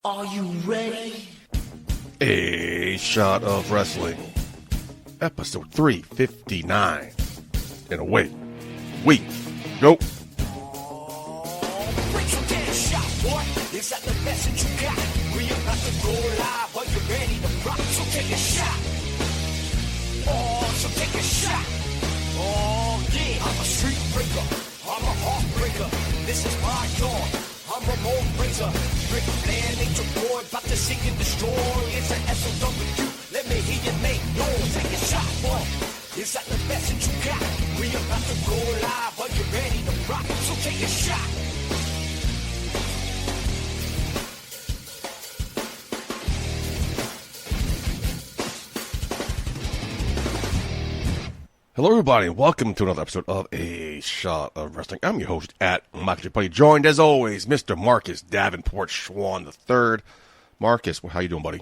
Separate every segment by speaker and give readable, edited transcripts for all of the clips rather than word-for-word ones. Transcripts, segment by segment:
Speaker 1: Are you ready?
Speaker 2: A Shot of Wrestling, episode 359. And away we go.
Speaker 1: Is that the message you got? We about to go live. Are you ready to rock? So take a shot. Oh, so take a shot. Oh, yeah. I'm a street breaker. I'm a heartbreaker. This is my dawn. I'm Ramon Razor. Rick Flair, Nature Boy. About to seek and destroy. It's an SOW. Let me hear you make noise. Take a shot, boy. Is that the message you got? We about to go live. Are you ready to rock? So take a shot.
Speaker 2: Hello, everybody, and welcome to another episode of A Shot of Wrestling. I'm your host at Michael J. Putty, joined as always, Mr. Marcus Davenport Schwann III. Marcus, how you doing, buddy?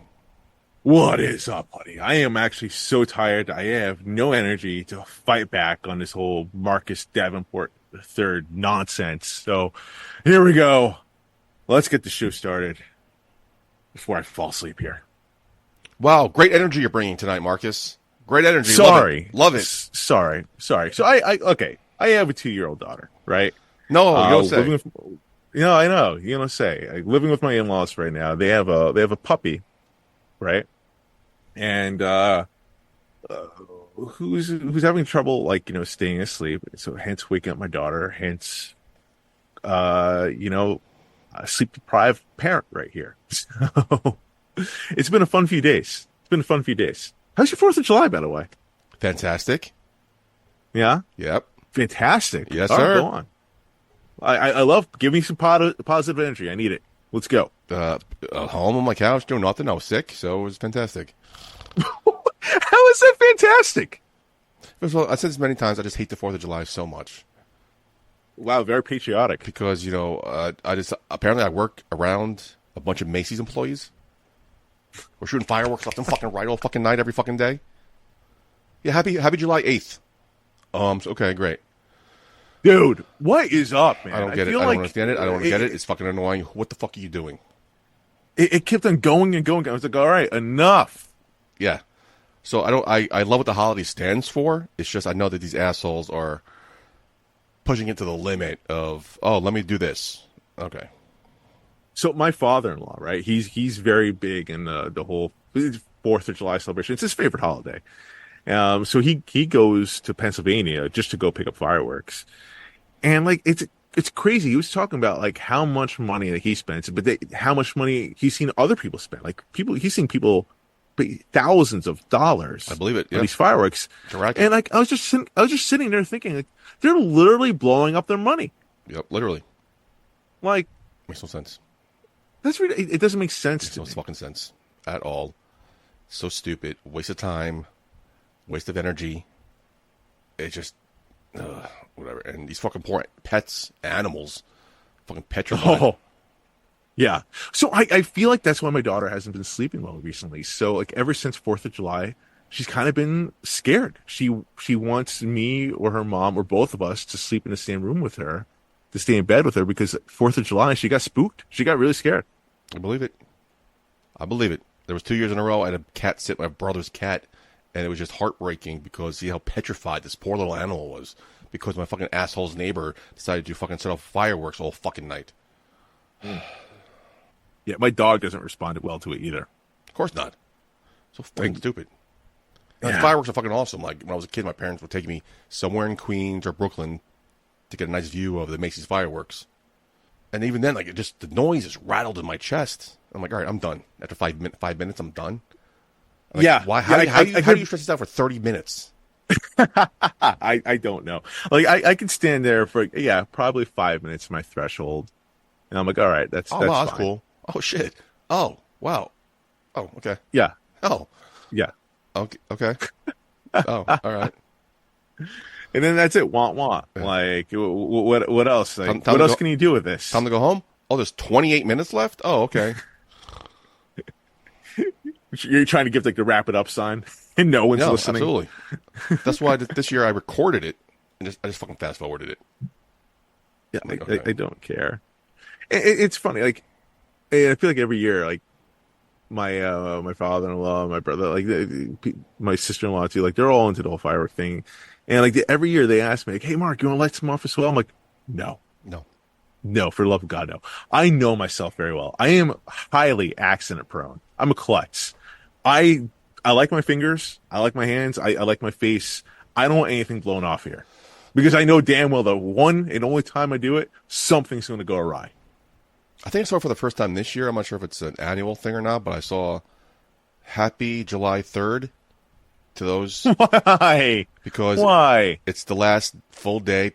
Speaker 3: What is up, buddy? I am actually so tired. I have no energy to fight back on this whole Marcus Davenport III nonsense. So here we go. Let's get the show started before I fall asleep here.
Speaker 2: Wow, great energy you're bringing tonight, Marcus. Great energy.
Speaker 3: Sorry.
Speaker 2: Love it.
Speaker 3: Sorry. So I have a 2-year-old daughter, right?
Speaker 2: No, you don't say.
Speaker 3: I know. You know, living with my in-laws right now. They have a puppy, right? And who's having trouble, staying asleep. So hence waking up my daughter. Hence, a sleep-deprived parent right here. So it's been a fun few days. How's your 4th of July, by the way?
Speaker 2: Fantastic.
Speaker 3: Yeah?
Speaker 2: Yep.
Speaker 3: Fantastic.
Speaker 2: Yes,
Speaker 3: All
Speaker 2: sir.
Speaker 3: Right, go on. I love, give me some positive energy. I need it. Let's go.
Speaker 2: Home on my couch doing nothing. I was sick, so it was fantastic.
Speaker 3: How is that fantastic?
Speaker 2: First of all, I said this many times, I just hate the 4th of July so much.
Speaker 3: Wow, very patriotic.
Speaker 2: Because, apparently I work around a bunch of Macy's employees. We're shooting fireworks left and fucking right all fucking night every fucking day. Yeah, happy July 8th. Okay, great.
Speaker 3: Dude, what is up, man?
Speaker 2: I don't get it. I don't understand it. I don't want to get it. It's fucking annoying. What the fuck are you doing?
Speaker 3: It kept on going and going. I was like, all right, enough.
Speaker 2: Yeah. So I love what the holiday stands for. It's just I know that these assholes are pushing it to the limit of, let me do this. Okay.
Speaker 3: So my father-in-law, right? He's very big in the whole 4th of July celebration. It's his favorite holiday. So he goes to Pennsylvania just to go pick up fireworks, and it's crazy. He was talking about how much money that he spends, but how much money he's seen other people spend. He's seen people pay thousands of dollars.
Speaker 2: I believe it. Yeah.
Speaker 3: On these fireworks.
Speaker 2: Correct.
Speaker 3: And I was just sitting there thinking, they're literally blowing up their money.
Speaker 2: Yep, literally.
Speaker 3: Makes
Speaker 2: no sense.
Speaker 3: That's really, it doesn't make sense to me.
Speaker 2: Makes no fucking sense at all. So stupid. Waste of time. Waste of energy. It's just, whatever. And these fucking poor pets, animals, fucking petrified.
Speaker 3: Oh, yeah. So I feel like that's why my daughter hasn't been sleeping well recently. So ever since 4th of July, she's kind of been scared. She wants me or her mom or both of us to sleep in the same room with her, to stay in bed with her, because 4th of July, she got spooked. She got really scared.
Speaker 2: I believe it. There was 2 years in a row I had a cat sit, my brother's cat, and it was just heartbreaking because see how petrified this poor little animal was because my fucking asshole's neighbor decided to fucking set off fireworks all fucking night.
Speaker 3: Yeah, my dog doesn't respond well to it either.
Speaker 2: Of course not. So fucking stupid.
Speaker 3: Yeah.
Speaker 2: The fireworks are fucking awesome. When I was a kid, my parents would take me somewhere in Queens or Brooklyn to get a nice view of the Macy's fireworks. And even then, the noise just rattled in my chest. I'm like, all right, I'm done. After 5 minutes, I'm done.
Speaker 3: Yeah.
Speaker 2: Why? How do you stretch this out for 30 minutes?
Speaker 3: I don't know. I could stand there for, probably 5 minutes, my threshold. And I'm like, all right, that's
Speaker 2: wow, that's
Speaker 3: fine.
Speaker 2: cool. Oh, shit. Oh, wow. Oh, okay.
Speaker 3: Yeah.
Speaker 2: Oh.
Speaker 3: Yeah.
Speaker 2: Okay. Oh, all right.
Speaker 3: And then that's it. Want.
Speaker 2: Yeah.
Speaker 3: What else?
Speaker 2: Time
Speaker 3: what else can you do with this?
Speaker 2: Time to go home? Oh, there's 28 minutes left? Oh, okay.
Speaker 3: You're trying to give the wrap it up sign, and no one's listening.
Speaker 2: Absolutely. That's why this year I recorded it and I just fucking fast forwarded it.
Speaker 3: Yeah,
Speaker 2: Okay.
Speaker 3: I don't care. It's funny. and I feel like every year, like my father-in-law, my brother, like my sister-in-law too, like they're all into the whole firework thing, and like every year they ask me, like, "Hey, Mark, you want to light some off as well?" I'm like, "No,
Speaker 2: No.
Speaker 3: no, for the love of God, no." I know myself very well. I am highly accident prone. I'm a klutz. I like my fingers. I like my hands. I like my face. I don't want anything blown off here because I know damn well the one and only time I do it, something's going to go awry.
Speaker 2: I think I saw it for the first time this year. I'm not sure if it's an annual thing or not, but I saw Happy July 3rd to those.
Speaker 3: Why?
Speaker 2: Because
Speaker 3: why?
Speaker 2: It's the last full day.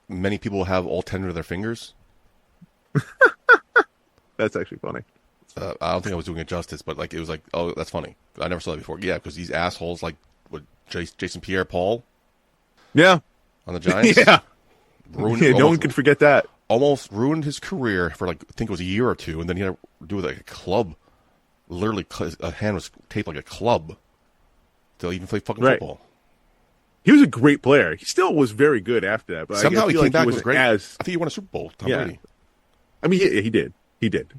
Speaker 2: Many people have all 10 of their fingers.
Speaker 3: That's actually funny.
Speaker 2: I don't think I was doing it justice, but like it was like, oh, that's funny. I never saw that before. Yeah, because these assholes like what Jason Pierre-Paul.
Speaker 3: Yeah.
Speaker 2: On the Giants.
Speaker 3: Yeah.
Speaker 2: No
Speaker 3: one can forget that.
Speaker 2: Almost ruined his career for like I think it was a year or two, and then he had to do with like a club. Literally, a hand was taped like a club to even play fucking football.
Speaker 3: He was a great player. He still was very good after that. But
Speaker 2: somehow
Speaker 3: I
Speaker 2: he
Speaker 3: feel
Speaker 2: came
Speaker 3: like
Speaker 2: back
Speaker 3: he
Speaker 2: was great.
Speaker 3: I
Speaker 2: think he won a Super Bowl. Tom Brady.
Speaker 3: I mean, he did. He did.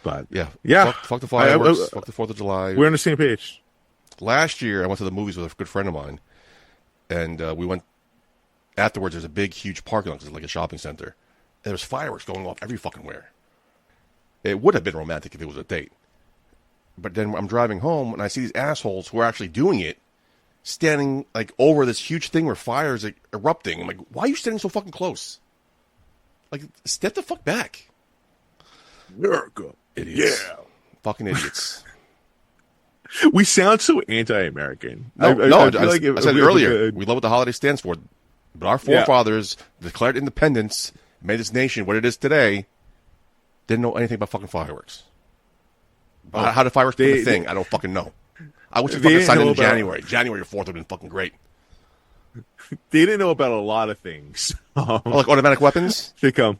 Speaker 3: But
Speaker 2: yeah. Fuck the fireworks. Fuck the 4th of July.
Speaker 3: We're on the same page.
Speaker 2: Last year, I went to the movies with a good friend of mine, and we went. Afterwards, there's a big, huge parking lot. It's like a shopping center. And there's fireworks going off every fucking where. It would have been romantic if it was a date. But then I'm driving home, and I see these assholes who are actually doing it, standing like over this huge thing where fire is like, erupting. I'm like, why are you standing so fucking close? Like, step the fuck back.
Speaker 3: America.
Speaker 2: Idiots.
Speaker 3: Yeah.
Speaker 2: Fucking idiots.
Speaker 3: We sound so anti-American.
Speaker 2: I said earlier,
Speaker 3: good.
Speaker 2: we love what the holiday stands for. But our forefathers declared independence, made this nation what it is today, didn't know anything about fucking fireworks. How did fireworks become a thing? I don't fucking know. I wish we fucking signed it in January. January 4th would have been fucking great.
Speaker 3: They didn't know about a lot of things.
Speaker 2: Like automatic weapons?
Speaker 3: They come.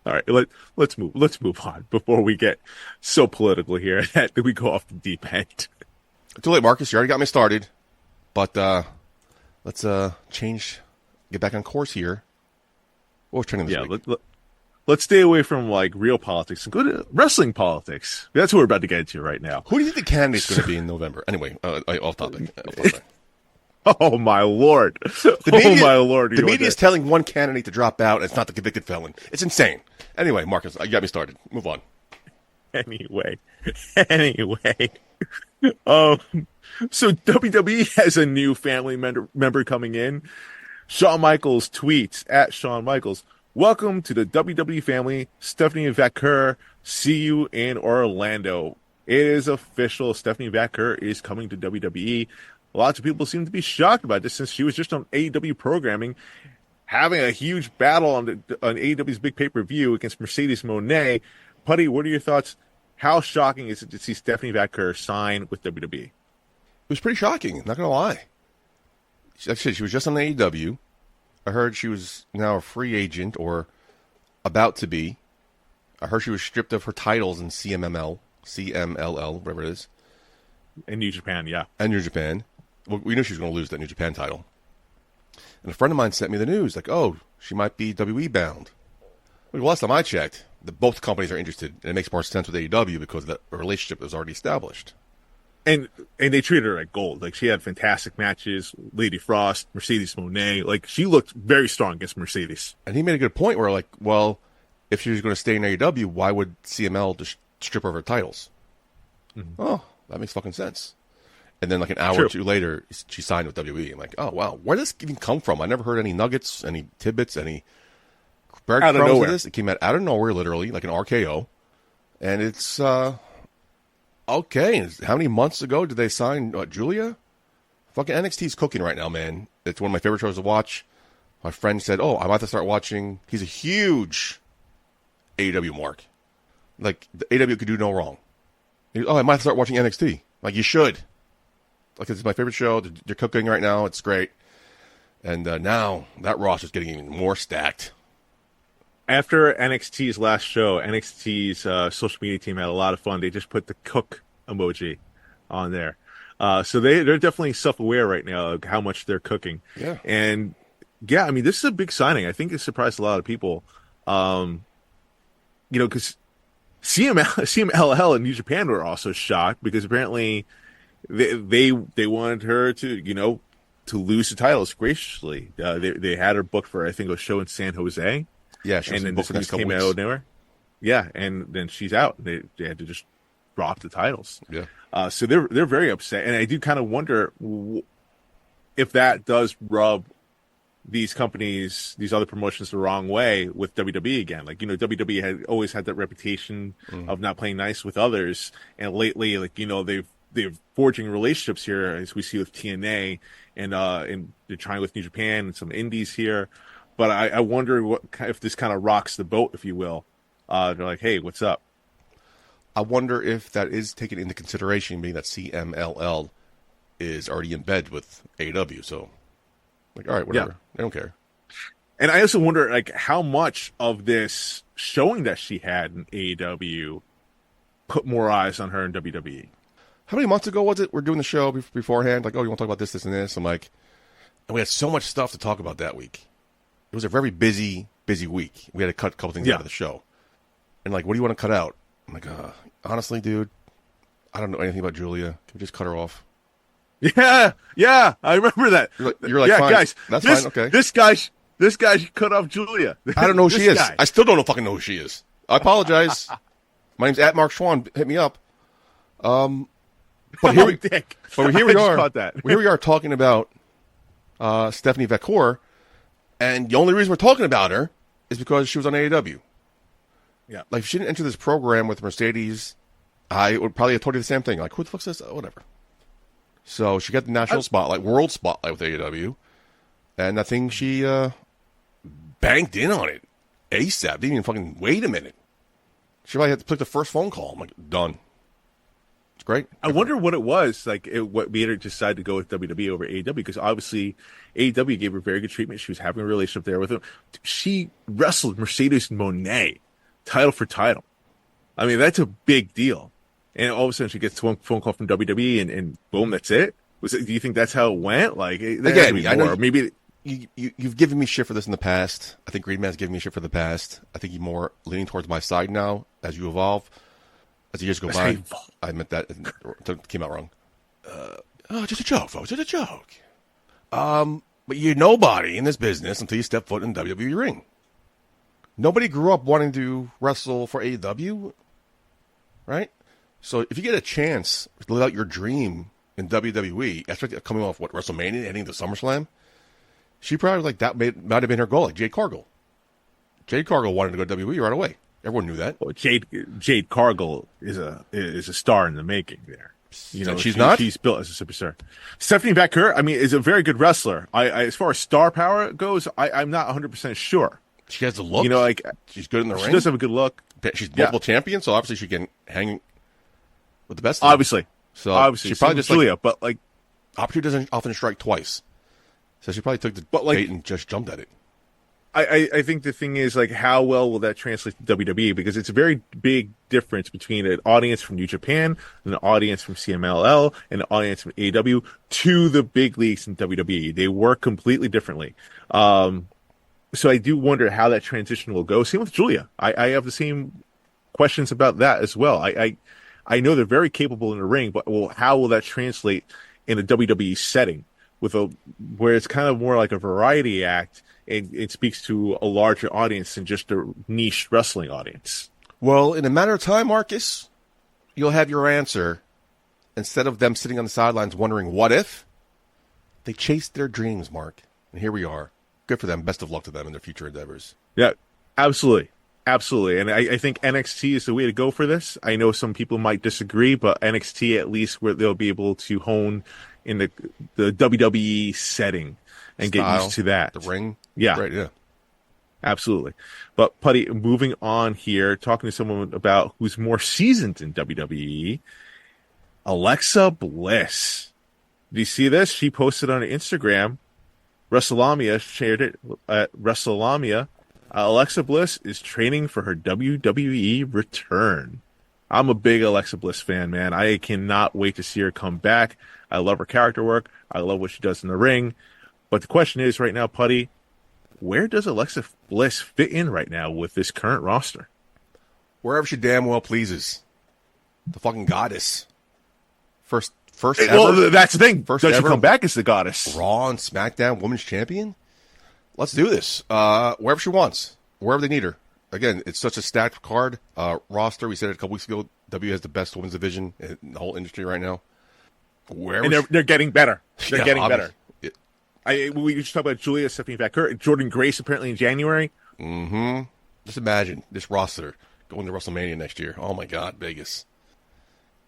Speaker 3: All right, let's move on before we get so political here that we go off the deep end.
Speaker 2: Too late, Marcus. You already got me started. But let's get back on course here. What was trending this week?
Speaker 3: Let's stay away from like real politics and go to wrestling politics. That's what we're about to get into right now.
Speaker 2: Who do you think the candidate's going to be in November? Anyway, off topic.
Speaker 3: Oh my lord! My lord!
Speaker 2: The media is telling one candidate to drop out, and it's not the convicted felon. It's insane. Anyway, Marcus, you got me started. Move on.
Speaker 3: Anyway. So WWE has a new family member coming in. Shawn Michaels tweets at Shawn Michaels, "Welcome to the WWE family. Stephanie Vaquer, see you in Orlando." It is official. Stephanie Vaquer is coming to WWE. Lots of people seem to be shocked about this since she was just on AEW programming, having a huge battle on AEW's big pay-per-view against Mercedes Moné. Putty, what are your thoughts? How shocking is it to see Stephanie Vaquer sign with WWE?
Speaker 2: It was pretty shocking, not going to lie. Like I said, she was just on AEW. I heard she was now a free agent or about to be. I heard she was stripped of her titles in CMLL, whatever it is.
Speaker 3: In New Japan, yeah.
Speaker 2: And New Japan. Well, we knew she was going to lose that New Japan title. And a friend of mine sent me the news, like, oh, she might be WWE bound. Well, last time I checked, both companies are interested, and it makes more sense with AEW because the relationship was already established.
Speaker 3: And they treated her like gold. Like, she had fantastic matches, Lady Frost, Mercedes Moné. Like, she looked very strong against Mercedes.
Speaker 2: And he made a good point where, like, well, if she was going to stay in AEW, why would CML just strip her of her titles? Mm-hmm. Oh, that makes fucking sense. And then, like, an hour or two later, she signed with WWE. I'm like, oh, wow. Where does this even come from? I never heard any nuggets, any tidbits, any breadcrumbs of this. It came out of nowhere, literally, like an RKO. And it's, okay. How many months ago did they sign Julia? Fucking NXT's cooking right now, man. It's one of my favorite shows to watch. My friend said, oh, I'm about to start watching. He's a huge AEW mark. Like, the AEW could do no wrong. Oh, I might have to start watching NXT. Like, you should. Like, it's my favorite show. They're cooking right now. It's great. And now that roster is getting even more stacked.
Speaker 3: After NXT's last show, NXT's social media team had a lot of fun. They just put the cook emoji on there. So they're definitely self-aware right now of how much they're cooking.
Speaker 2: Yeah.
Speaker 3: And, yeah, I mean, this is a big signing. I think it surprised a lot of people. Because CMLL and New Japan were also shocked because apparently they wanted her to to lose the titles graciously. They had her booked for, I think, a show in San Jose.
Speaker 2: Yeah, she was
Speaker 3: and then
Speaker 2: booked for the
Speaker 3: this
Speaker 2: next
Speaker 3: came
Speaker 2: couple
Speaker 3: out
Speaker 2: weeks.
Speaker 3: of nowhere. Yeah, and then she's out. They had to just drop the titles.
Speaker 2: Yeah.
Speaker 3: So they're very upset, and I do kind of wonder if that does rub these companies, these other promotions, the wrong way with WWE again. Like, WWE had always had that reputation of not playing nice with others, and lately, like, they're forging relationships here, as we see with TNA, and they're trying with New Japan and some indies here. But I wonder if this kind of rocks the boat, if you will. They're like, hey, what's up?
Speaker 2: I wonder if that is taken into consideration, being that CMLL is already in bed with AEW. So, like, all right, whatever.
Speaker 3: Yeah.
Speaker 2: They don't care.
Speaker 3: And I also wonder, like, how much of this showing that she had in AEW put more eyes on her in WWE.
Speaker 2: How many months ago was it? We're doing the show beforehand. Like, oh, you want to talk about this, and this? I'm like, and we had so much stuff to talk about that week. It was a very busy week. We had to cut a couple things out of the show. And like, what do you want to cut out? I'm like, honestly, dude, I don't know anything about Julia. Can we just cut her off?
Speaker 3: Yeah, I remember that.
Speaker 2: You're like,
Speaker 3: yeah,
Speaker 2: fine.
Speaker 3: guys,
Speaker 2: That's fine, okay.
Speaker 3: This guy cut off Julia.
Speaker 2: I don't know who she is.
Speaker 3: Guy.
Speaker 2: I still don't fucking know who she is. I apologize. My name's @MarkSchwann. Hit me up. But here we are. Here we are talking about Stephanie Vaquer, and the only reason we're talking about her is because she was on AEW.
Speaker 3: Yeah,
Speaker 2: like if she didn't enter this program with Mercedes, I would probably have told you the same thing. Like, who the fuck's this? Oh, whatever. So she got the national spotlight, world spotlight with AEW, and I think she banked in on it ASAP. Didn't even fucking wait a minute. She probably had to pick the first phone call. I'm like, done. It's great.
Speaker 3: I wonder what it was, like, what made her decide to go with WWE over AEW, because obviously AEW gave her very good treatment. She was having a relationship there with him. She wrestled Mercedes Moné, title for title. I mean, that's a big deal. And all of a sudden she gets one phone call from WWE and boom, that's it? Do you think that's how it went? Like,
Speaker 2: again, I know
Speaker 3: maybe
Speaker 2: you've given me shit for this in the past. I think Green Man's given me shit for the past. I think you're more leaning towards my side now as you evolve. As the years go by, I admit that it came out wrong. Just a joke, folks. Just a joke. But you're nobody in this business until you step foot in the WWE ring. Nobody grew up wanting to wrestle for AEW, right? So if you get a chance to live out your dream in WWE, especially coming off WrestleMania, heading to SummerSlam, she probably might have been her goal, like Jade Cargill. Jade Cargill wanted to go to WWE right away. Everyone knew that.
Speaker 3: Well, Jade Cargill is a star in the making there. You know,
Speaker 2: she's not.
Speaker 3: She's built as a superstar. Stephanie Vaquer, I mean, is a very good wrestler. I as far as star power goes, I'm not 100% sure.
Speaker 2: She has the look.
Speaker 3: You know, like,
Speaker 2: she's good in the ring.
Speaker 3: She does have a good look.
Speaker 2: She's multiple champion, so obviously she can hang with the best.
Speaker 3: Obviously,
Speaker 2: she probably just
Speaker 3: Julia, but like,
Speaker 2: opportunity doesn't often strike twice. So she probably took the bait and just jumped at it.
Speaker 3: I think the thing is, like, how well will that translate to WWE? Because it's a very big difference between an audience from New Japan, and an audience from CMLL, and an audience from AEW to the big leagues in WWE. They work completely differently. So I do wonder how that transition will go. Same with Julia. I have the same questions about that as well. I know they're very capable in the ring, but how will that translate in a WWE setting where it's kind of more like a variety act, and it speaks to a larger audience than just a niche wrestling audience?
Speaker 2: Well, in a matter of time, Marcus, you'll have your answer. Instead of them sitting on the sidelines wondering what if, they chased their dreams, Mark. And here we are. Good for them. Best of luck to them in their future endeavors.
Speaker 3: Yeah, absolutely. Absolutely. And I think NXT is the way to go for this. I know some people might disagree, but NXT, at least, where they'll be able to hone in the WWE setting and get used to that.
Speaker 2: The ring.
Speaker 3: Yeah.
Speaker 2: Right, yeah.
Speaker 3: Absolutely. But, Putty, moving on here, talking to someone about who's more seasoned in WWE, Alexa Bliss. Do you see this? She posted on her Instagram. WrestleLamia shared it at WrestleLamia. Alexa Bliss is training for her WWE return. I'm a big Alexa Bliss fan, man. I cannot wait to see her come back. I love her character work. I love what she does in the ring. But the question is right now, Putty, where does Alexa Bliss fit in right now with this current roster?
Speaker 2: wherever she damn well pleases. The fucking goddess. First ever.
Speaker 3: Well, that's the thing.
Speaker 2: First
Speaker 3: Does she
Speaker 2: ever
Speaker 3: come back as the goddess?
Speaker 2: Raw and SmackDown Women's Champion? Let's do this. Wherever she wants. Wherever they need her. Again, it's such a stacked card. Roster, we said it a couple weeks ago. W has the best women's division in the whole industry right now.
Speaker 3: And they're getting better. They're getting better.
Speaker 2: It,
Speaker 3: We just talked about Julia, Stephanie Vaquer, Jordan Grace apparently in January.
Speaker 2: mm-hmm. Just imagine this roster going to WrestleMania next year. Oh, my God, Vegas.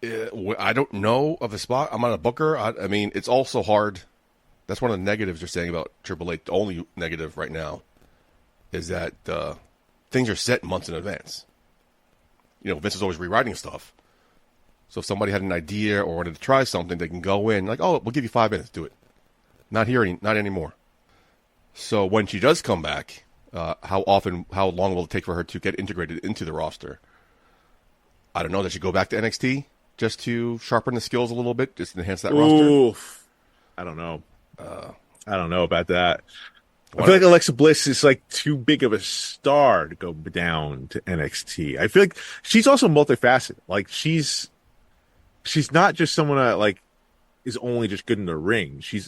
Speaker 2: I don't know of a spot. I'm on a booker. I mean, it's also hard. That's one of the negatives they're saying about Triple H. The only negative right now is that things are set months in advance. You know, Vince is always rewriting stuff. So if somebody had an idea or wanted to try something, they can go in like, oh, we'll give you 5 minutes. Do it. Not anymore. So when she does come back, how long will it take for her to get integrated into the roster? I don't know. Does she go back to NXT just to sharpen the skills a little bit, just to enhance that roster?
Speaker 3: I don't know. I don't know about that. I feel like Alexa Bliss is like too big of a star to go down to NXT. I feel like she's also multifaceted. Like she's not just someone that like is only just good in the ring. She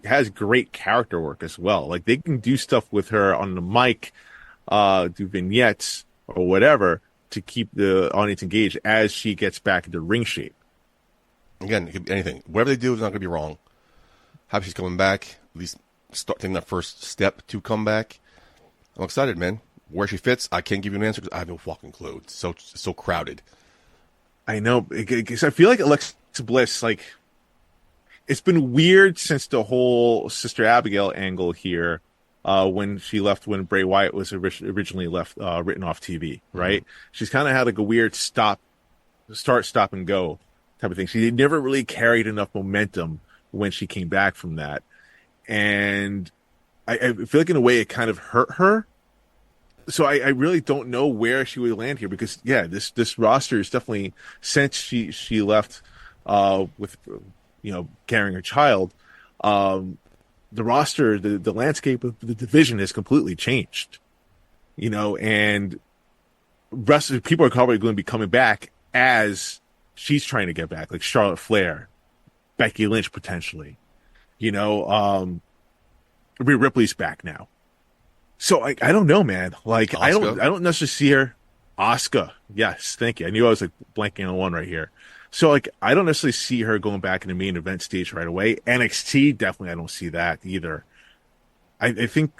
Speaker 3: has great character work as well. Like they can do stuff with her on the mic, do vignettes or whatever to keep the audience engaged as she gets back into ring shape.
Speaker 2: Again, it could be anything. Whatever they do is not going to be wrong. Happy she's coming back. At least start taking that first step to come back. I'm excited, man. Where she fits, I can't give you an answer because I have no fucking clue. It's so crowded.
Speaker 3: I know. Because I feel like Alexa Bliss, like, it's been weird since the whole Sister Abigail angle here, when Bray Wyatt was originally written off TV, right? Mm-hmm. She's kind of had like a weird stop and go type of thing. She never really carried enough momentum when she came back from that. And I feel like in a way it kind of hurt her. So I really don't know where she would land here because, yeah, this roster is definitely, since she left with, carrying her child, the roster, the landscape of the division has completely changed, and people are probably going to be coming back as she's trying to get back, like Charlotte Flair, Becky Lynch potentially, Rhea Ripley's back now. So I don't know, man. Like Asuka. I don't necessarily see her. Asuka, yes, thank you. I knew I was like blanking on one right here. So like I don't necessarily see her going back in the main event stage right away. NXT, definitely I don't see that either. I think.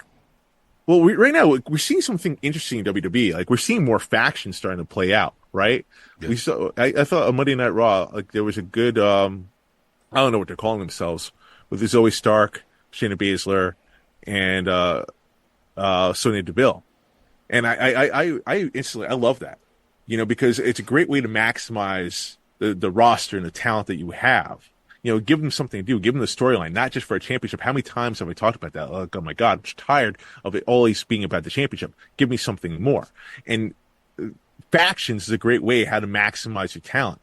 Speaker 3: Well, right now we're seeing something interesting in WWE. Like we're seeing more factions starting to play out, right? Yeah. We saw. I thought on Monday Night Raw, like there was a good. I don't know what they're calling themselves, with Zoe Stark, Shayna Baszler, and Sonya Deville. And I instantly, I love that, because it's a great way to maximize the roster and the talent that you have. Give them something to do, give them the storyline, not just for a championship. How many times have we talked about that? Like, oh my God, I'm just tired of it always being about the championship. Give me something more. And factions is a great way how to maximize your talent,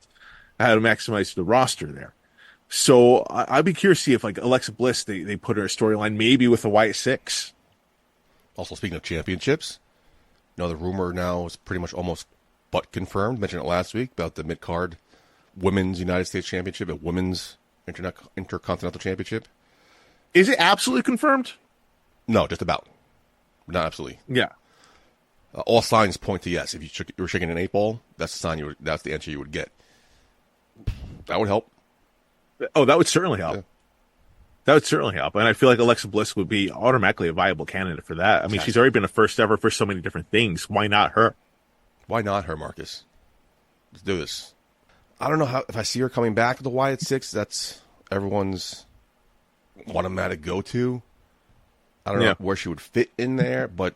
Speaker 3: how to maximize the roster there. So I'd be curious to see if like Alexa Bliss, they put her a storyline maybe with the Wyatt Six.
Speaker 2: Also, speaking of championships, the rumor now is pretty much almost but confirmed. Mentioned it last week about the mid-card Women's United States Championship and Women's Intercontinental Championship.
Speaker 3: Is it absolutely confirmed?
Speaker 2: No, just about. Not absolutely.
Speaker 3: Yeah.
Speaker 2: All signs point to yes. If you were shaking an 8-ball, that's the sign that's the answer you would get. That would help.
Speaker 3: Oh, that would certainly help.
Speaker 2: Yeah.
Speaker 3: That would certainly help. And I feel like Alexa Bliss would be automatically a viable candidate for that. I mean, she's already been a first ever for so many different things. Why not her?
Speaker 2: Why not her, Marcus? Let's do this. I don't know if I see her coming back to the Wyatt Six. That's everyone's automatic go-to. I don't know where she would fit in there, but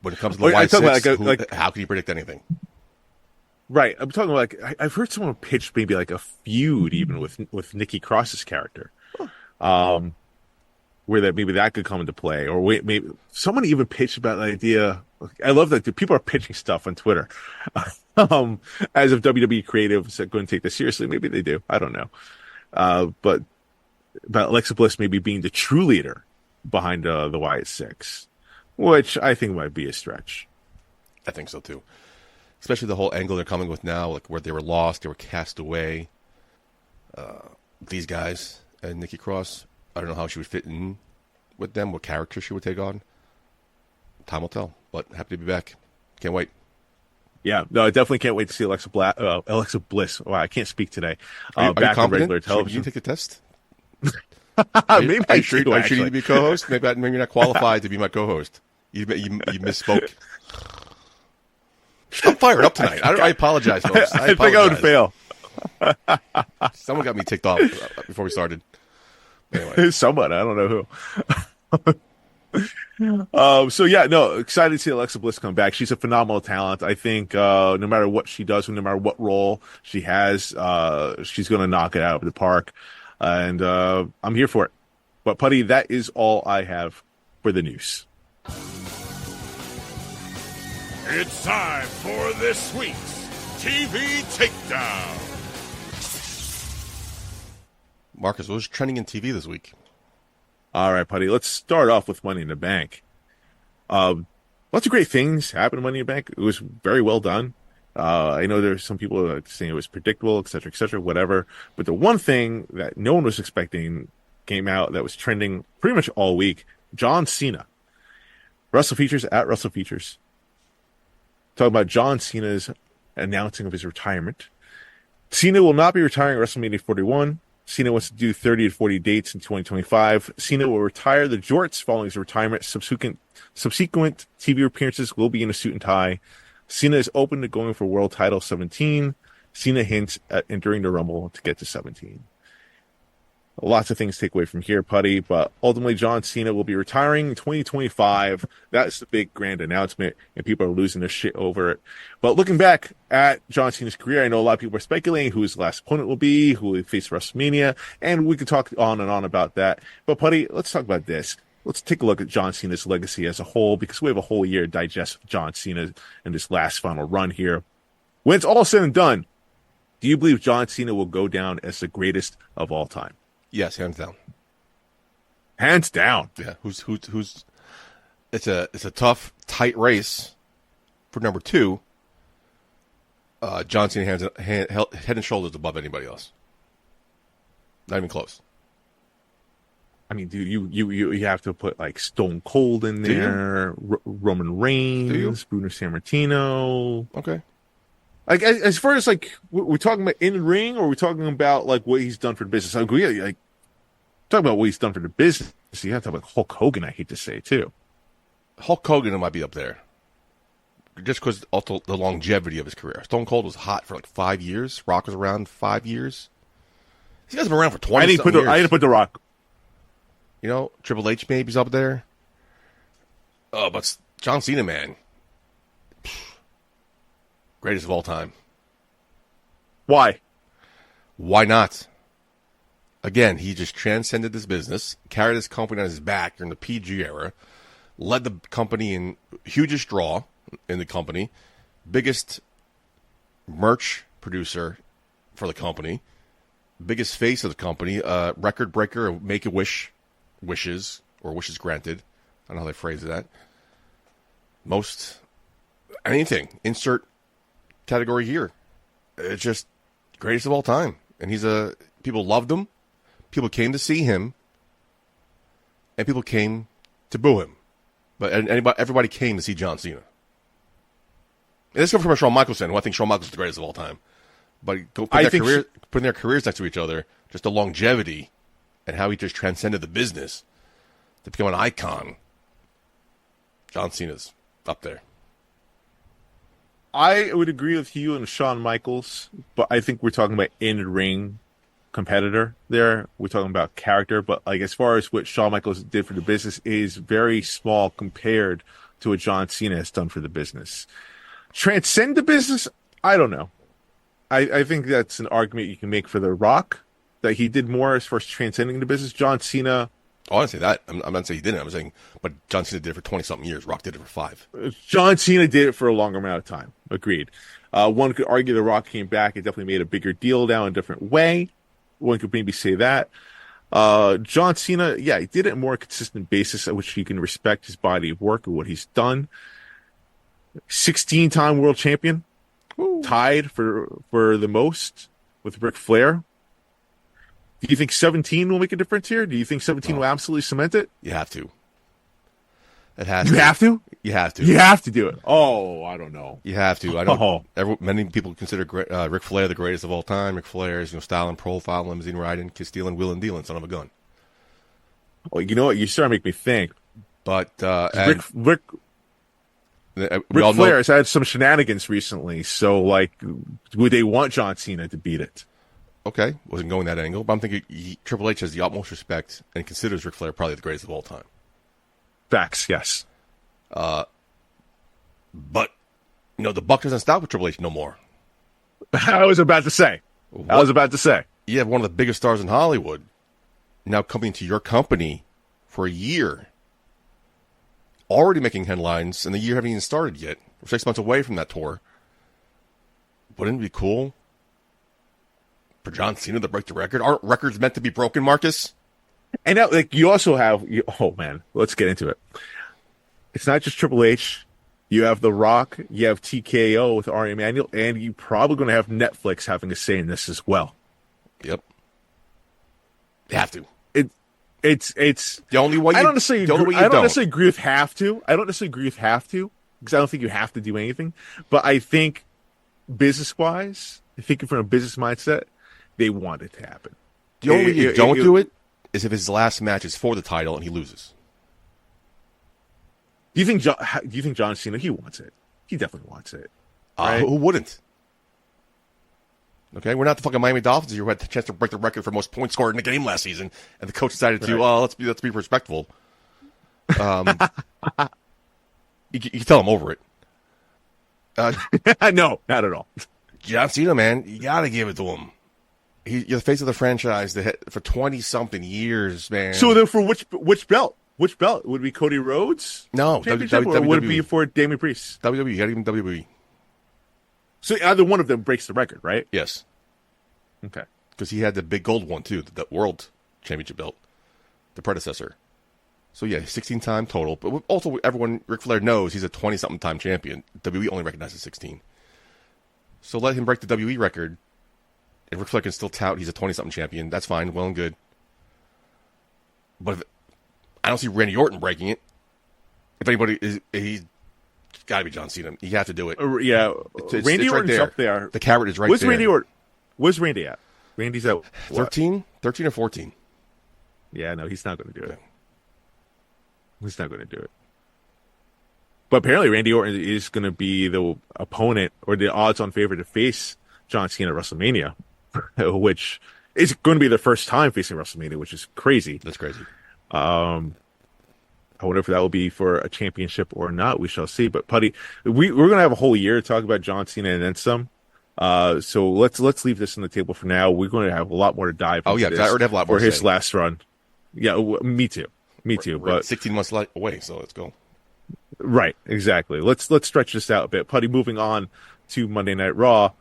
Speaker 2: when it comes to the Wyatt Six, how can you predict anything?
Speaker 3: Right. I'm talking about I've heard someone pitch maybe like a feud even with Nikki Cross's character. Where that could come into play, or maybe someone even pitched about the idea. I love that people are pitching stuff on Twitter, as if WWE creatives are going to take this seriously. Maybe they do. I don't know. But about Alexa Bliss maybe being the true leader behind the Wyatt Six, which I think might be a stretch.
Speaker 2: I think so too. especially the whole angle they're coming with now, like where they were lost, they were cast away. These guys and Nikki Cross, I don't know how she would fit in with them, what character she would take on. Time will tell, but happy to be back. Can't wait.
Speaker 3: Yeah, no, I definitely can't wait to see Alexa Bliss. Wow, I can't speak today.
Speaker 2: Are
Speaker 3: Back
Speaker 2: you
Speaker 3: on regular
Speaker 2: Should
Speaker 3: television.
Speaker 2: you take the test?
Speaker 3: Maybe I
Speaker 2: should.
Speaker 3: should.
Speaker 2: Are you sure you need to be co-host? Maybe you're not qualified to be my co-host. You misspoke. I'm fired up tonight. I apologize, folks.
Speaker 3: I think I would fail.
Speaker 2: Someone got me ticked off before we started. Anyway.
Speaker 3: Someone, I don't know who. So yeah, no, excited to see Alexa Bliss come back. She's a phenomenal talent. I think no matter what she does, no matter what role she has, she's going to knock it out of the park. And I'm here for it. But Putty, that is all I have for the news.
Speaker 1: It's time for this week's TV Takedown.
Speaker 2: Marcus, what was trending in TV this week?
Speaker 3: All right, Putty, let's start off with Money in the Bank. Lots of great things happened in Money in the Bank. It was very well done. I know there's some people saying it was predictable, et cetera, whatever. But the one thing that no one was expecting came out that was trending pretty much all week. John Cena. Russell Features at Russell Features. Talking about John Cena's announcing of his retirement. Cena will not be retiring at WrestleMania 41. Cena wants to do 30 to 40 dates in 2025. Cena will retire the jorts following his retirement. Subsequent TV appearances will be in a suit and tie. Cena is open to going for world title 17. Cena hints at entering the Rumble to get to 17. Lots of things to take away from here, Putty, but ultimately John Cena will be retiring in 2025. That's the big grand announcement, and people are losing their shit over it. But looking back at John Cena's career, I know a lot of people are speculating who his last opponent will be, who will face WrestleMania, and we could talk on and on about that. But Putty, let's talk about this. Let's take a look at John Cena's legacy as a whole, because we have a whole year to digest John Cena in this last final run here. When it's all said and done, do you believe John Cena will go down as the greatest of all time?
Speaker 2: Yes, hands down.
Speaker 3: Hands down.
Speaker 2: Yeah, who's? It's a tough, tight race for number two. John Cena head and shoulders above anybody else. Not even close.
Speaker 3: I mean, dude, you have to put like Stone Cold in there, Roman Reigns, Bruno Sammartino.
Speaker 2: Okay.
Speaker 3: Like as far as like we're talking about in the ring, or we're talking about like what he's done for the business. Like we like talk about what he's done for the business. You have to have like Hulk Hogan. I hate to say too.
Speaker 2: Hulk Hogan might be up there, just because also the longevity of his career. Stone Cold was hot for like 5 years. Rock was around 5 years. These guys have been around for 20 years.
Speaker 3: I didn't put the Rock.
Speaker 2: You know, Triple H maybe's up there. Oh, but John Cena, man. Greatest of all time.
Speaker 3: Why?
Speaker 2: Why not? Again, he just transcended this business, carried his company on his back during the PG era, led the company in hugest draw in the company, biggest merch producer for the company, biggest face of the company, record breaker of wishes granted. I don't know how they phrase that. Most anything, insert category here. It's just greatest of all time. And people loved him. People came to see him. And people came to boo him. But everybody came to see John Cena. And this comes from Shawn Michaels, who I think Shawn Michaels is the greatest of all time. But putting their careers next to each other, just the longevity and how he just transcended the business to become an icon. John Cena's up there.
Speaker 3: I would agree with you and Shawn Michaels, but I think we're talking about in-ring competitor there. We're talking about character, but like as far as what Shawn Michaels did for the business is very small compared to what John Cena has done for the business. Transcend the business? I don't know. I think that's an argument you can make for The Rock, that he did more as far as transcending the business. John Cena...
Speaker 2: Oh, I didn't say that. I'm not saying he didn't. I'm saying, but John Cena did it for 20-something years. Rock did it for 5.
Speaker 3: John Cena did it for a longer amount of time. Agreed. One could argue The Rock came back. It definitely made a bigger deal now in a different way. One could maybe say that. John Cena, yeah, he did it on a more consistent basis at which you can respect his body of work and what he's done. 16-time world champion. tied for the most with Ric Flair. Do you think 17 will make a difference here? Do you think 17 will absolutely cement it?
Speaker 2: You have to. It has.
Speaker 3: You have to.
Speaker 2: You have to.
Speaker 3: You have to do it. Oh, I don't know.
Speaker 2: You have to. I don't. Many people consider Ric Flair the greatest of all time. Ric Flair is style and profile, limousine riding, kiss stealing, wheeling dealing, son of a gun.
Speaker 3: Well, you know what? You started to make me think.
Speaker 2: But
Speaker 3: Ric Flair has had some shenanigans recently, so would they want John Cena to beat it?
Speaker 2: Okay, wasn't going that angle, but I'm thinking Triple H has the utmost respect and considers Ric Flair probably the greatest of all time.
Speaker 3: Facts, yes.
Speaker 2: But the buck doesn't stop with Triple H no more.
Speaker 3: I was about to say.
Speaker 2: You have one of the biggest stars in Hollywood now coming to your company for a year, already making headlines, and the year haven't even started yet. We're 6 months away from that tour. Wouldn't it be cool for John Cena to break the record? Aren't records meant to be broken, Marcus?
Speaker 3: And now, you also have, oh man, let's get into it. It's not just Triple H. You have The Rock. You have TKO with Ari Emanuel, and you're probably going to have Netflix having a say in this as well.
Speaker 2: Yep, you have to.
Speaker 3: It's the only way. I don't necessarily agree with have to. I don't necessarily agree with have to because I don't think you have to do anything. But I think business wise, thinking from a business mindset, they want it to happen.
Speaker 2: The only way you don't do it is if his last match is for the title and he loses.
Speaker 3: Do you think John Cena? He wants it. He definitely wants it.
Speaker 2: Right? Who wouldn't? Okay, we're not the fucking Miami Dolphins who had the chance to break the record for most points scored in a game last season, and the coach decided to, let's be respectful. You can tell I'm over it.
Speaker 3: No, not at all.
Speaker 2: John Cena, man, you gotta give it to him. You're the face of the franchise for 20-something years, man.
Speaker 3: So then, for which belt? Which belt would it be? Cody Rhodes?
Speaker 2: No,
Speaker 3: championship, or would it be for Damian Priest?
Speaker 2: WWE, you gotta give him WWE.
Speaker 3: So either one of them breaks the record, right?
Speaker 2: Yes.
Speaker 3: Okay.
Speaker 2: Because he had the big gold one too, the World Championship belt, the predecessor. So yeah, 16-time total. But also, Ric Flair knows he's a 20-something time champion. WWE only recognizes 16. So let him break the WWE record. And Ric Flair can still tout he's a 20-something champion. That's fine, well and good. But I don't see Randy Orton breaking it. If anybody is, he's got to be John Cena. You have to do it.
Speaker 3: Yeah, Randy Orton's right up there.
Speaker 2: The carrot is right there.
Speaker 3: Randy Orton? Where's Randy at? Randy's at
Speaker 2: 13 or 14.
Speaker 3: Yeah, no, he's not going to do it. He's not going to do it. But apparently, Randy Orton is going to be the opponent or the odds-on favorite to face John Cena at WrestleMania, which is going to be the first time facing WrestleMania, which is crazy.
Speaker 2: That's crazy.
Speaker 3: I wonder if that will be for a championship or not. We shall see. But Putty, we're going to have a whole year to talk about John Cena and then some. So let's leave this on the table for now. We're going to have a lot more to dive into.
Speaker 2: Oh yeah, because I already have a lot more
Speaker 3: for his last run. Yeah, me too. We're
Speaker 2: but 16 months away, so let's go.
Speaker 3: Right, exactly. Let's stretch this out a bit. Putty, moving on to Monday Night Raw.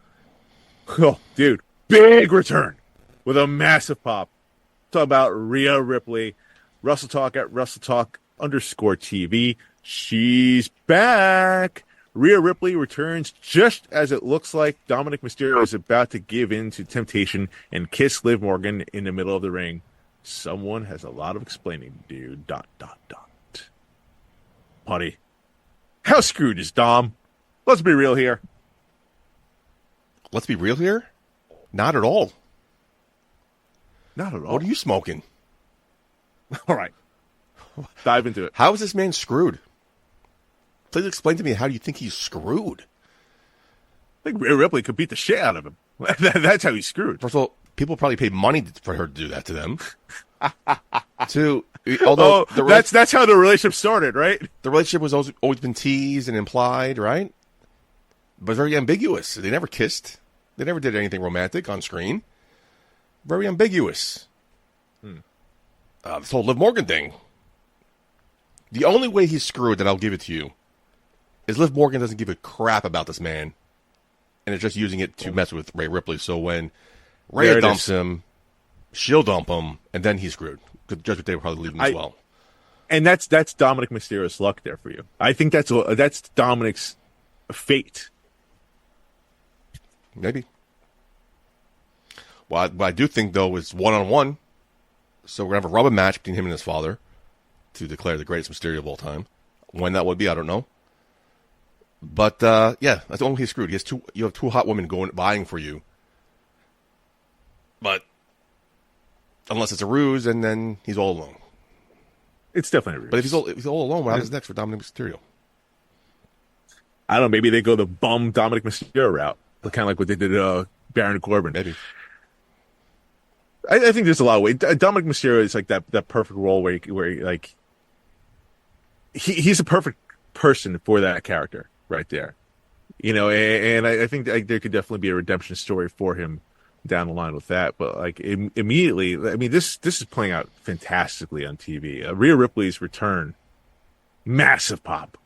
Speaker 3: Oh, dude, big return with a massive pop. Talk about Rhea Ripley. Wrestle Talk at WrestleTalk_TV. She's back. Rhea Ripley returns just as it looks like Dominic Mysterio is about to give in to temptation and kiss Liv Morgan in the middle of the ring. Someone has a lot of explaining to do. ... Putty, how screwed is Dom? Let's be real here.
Speaker 2: Let's be real here? Not at all.
Speaker 3: Not at all.
Speaker 2: What are you smoking?
Speaker 3: All right. Dive into it.
Speaker 2: How is this man screwed? Please explain to me how you think he's screwed.
Speaker 3: I think Rhea Ripley could beat the shit out of him. That's how he's screwed.
Speaker 2: First of all, people probably paid money for her to do that to them. Although
Speaker 3: that's how the relationship started, right?
Speaker 2: The relationship was always been teased and implied, right? But very ambiguous. They never kissed. They never did anything romantic on screen. Very ambiguous. This whole Liv Morgan thing. The only way he's screwed, and I'll give it to you, is Liv Morgan doesn't give a crap about this man, and is just using it to mess with Rhea Ripley. So when Rhea dumps him, she'll dump him, and then he's screwed. Because Judgment Day will probably leave him as well. And
Speaker 3: that's Dominic Mysterio's luck there for you. I think that's Dominic's fate.
Speaker 2: Maybe. What I do think, though, is one-on-one. So we're going to have a rubber match between him and his father to declare the greatest Mysterio of all time. When that would be, I don't know. But, yeah, that's the only way he's screwed. You have two hot women vying for you. But unless it's a ruse, and then he's all alone.
Speaker 3: It's definitely a ruse.
Speaker 2: But if he's all alone, what happens next for Dominic Mysterio?
Speaker 3: I don't know. Maybe they go the bum Dominic Mysterio route, kind of like what they did Baron Corbin.
Speaker 2: Maybe.
Speaker 3: I think there's a lot of ways. Dominic Mysterio is like that perfect role where he's a perfect person for that character right there, And I think there could definitely be a redemption story for him down the line with that. But like immediately, I mean, this is playing out fantastically on TV. Rhea Ripley's return, massive pop.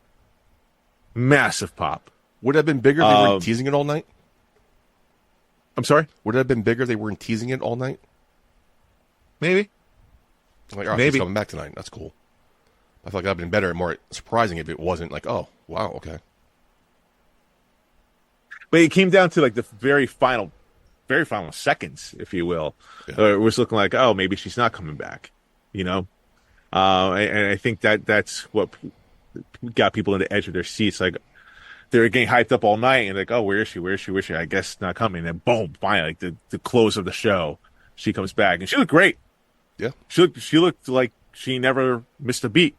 Speaker 2: Would it have been bigger if they weren't teasing it all night?
Speaker 3: I'm sorry?
Speaker 2: Would it have been bigger if they weren't teasing it all night?
Speaker 3: Maybe.
Speaker 2: Like, oh, she's coming back tonight. That's cool. I feel like that would have been better and more surprising if it wasn't like, oh, wow, okay.
Speaker 3: But it came down to like the very final seconds, if you will. Yeah. It was looking like, oh, maybe she's not coming back, And I think that's what got people on the edge of their seats. Like, they were getting hyped up all night and like, oh, where is she? I guess not coming. And then boom, finally, like the close of the show, she comes back and she looked great.
Speaker 2: Yeah,
Speaker 3: she looked like she never missed a beat.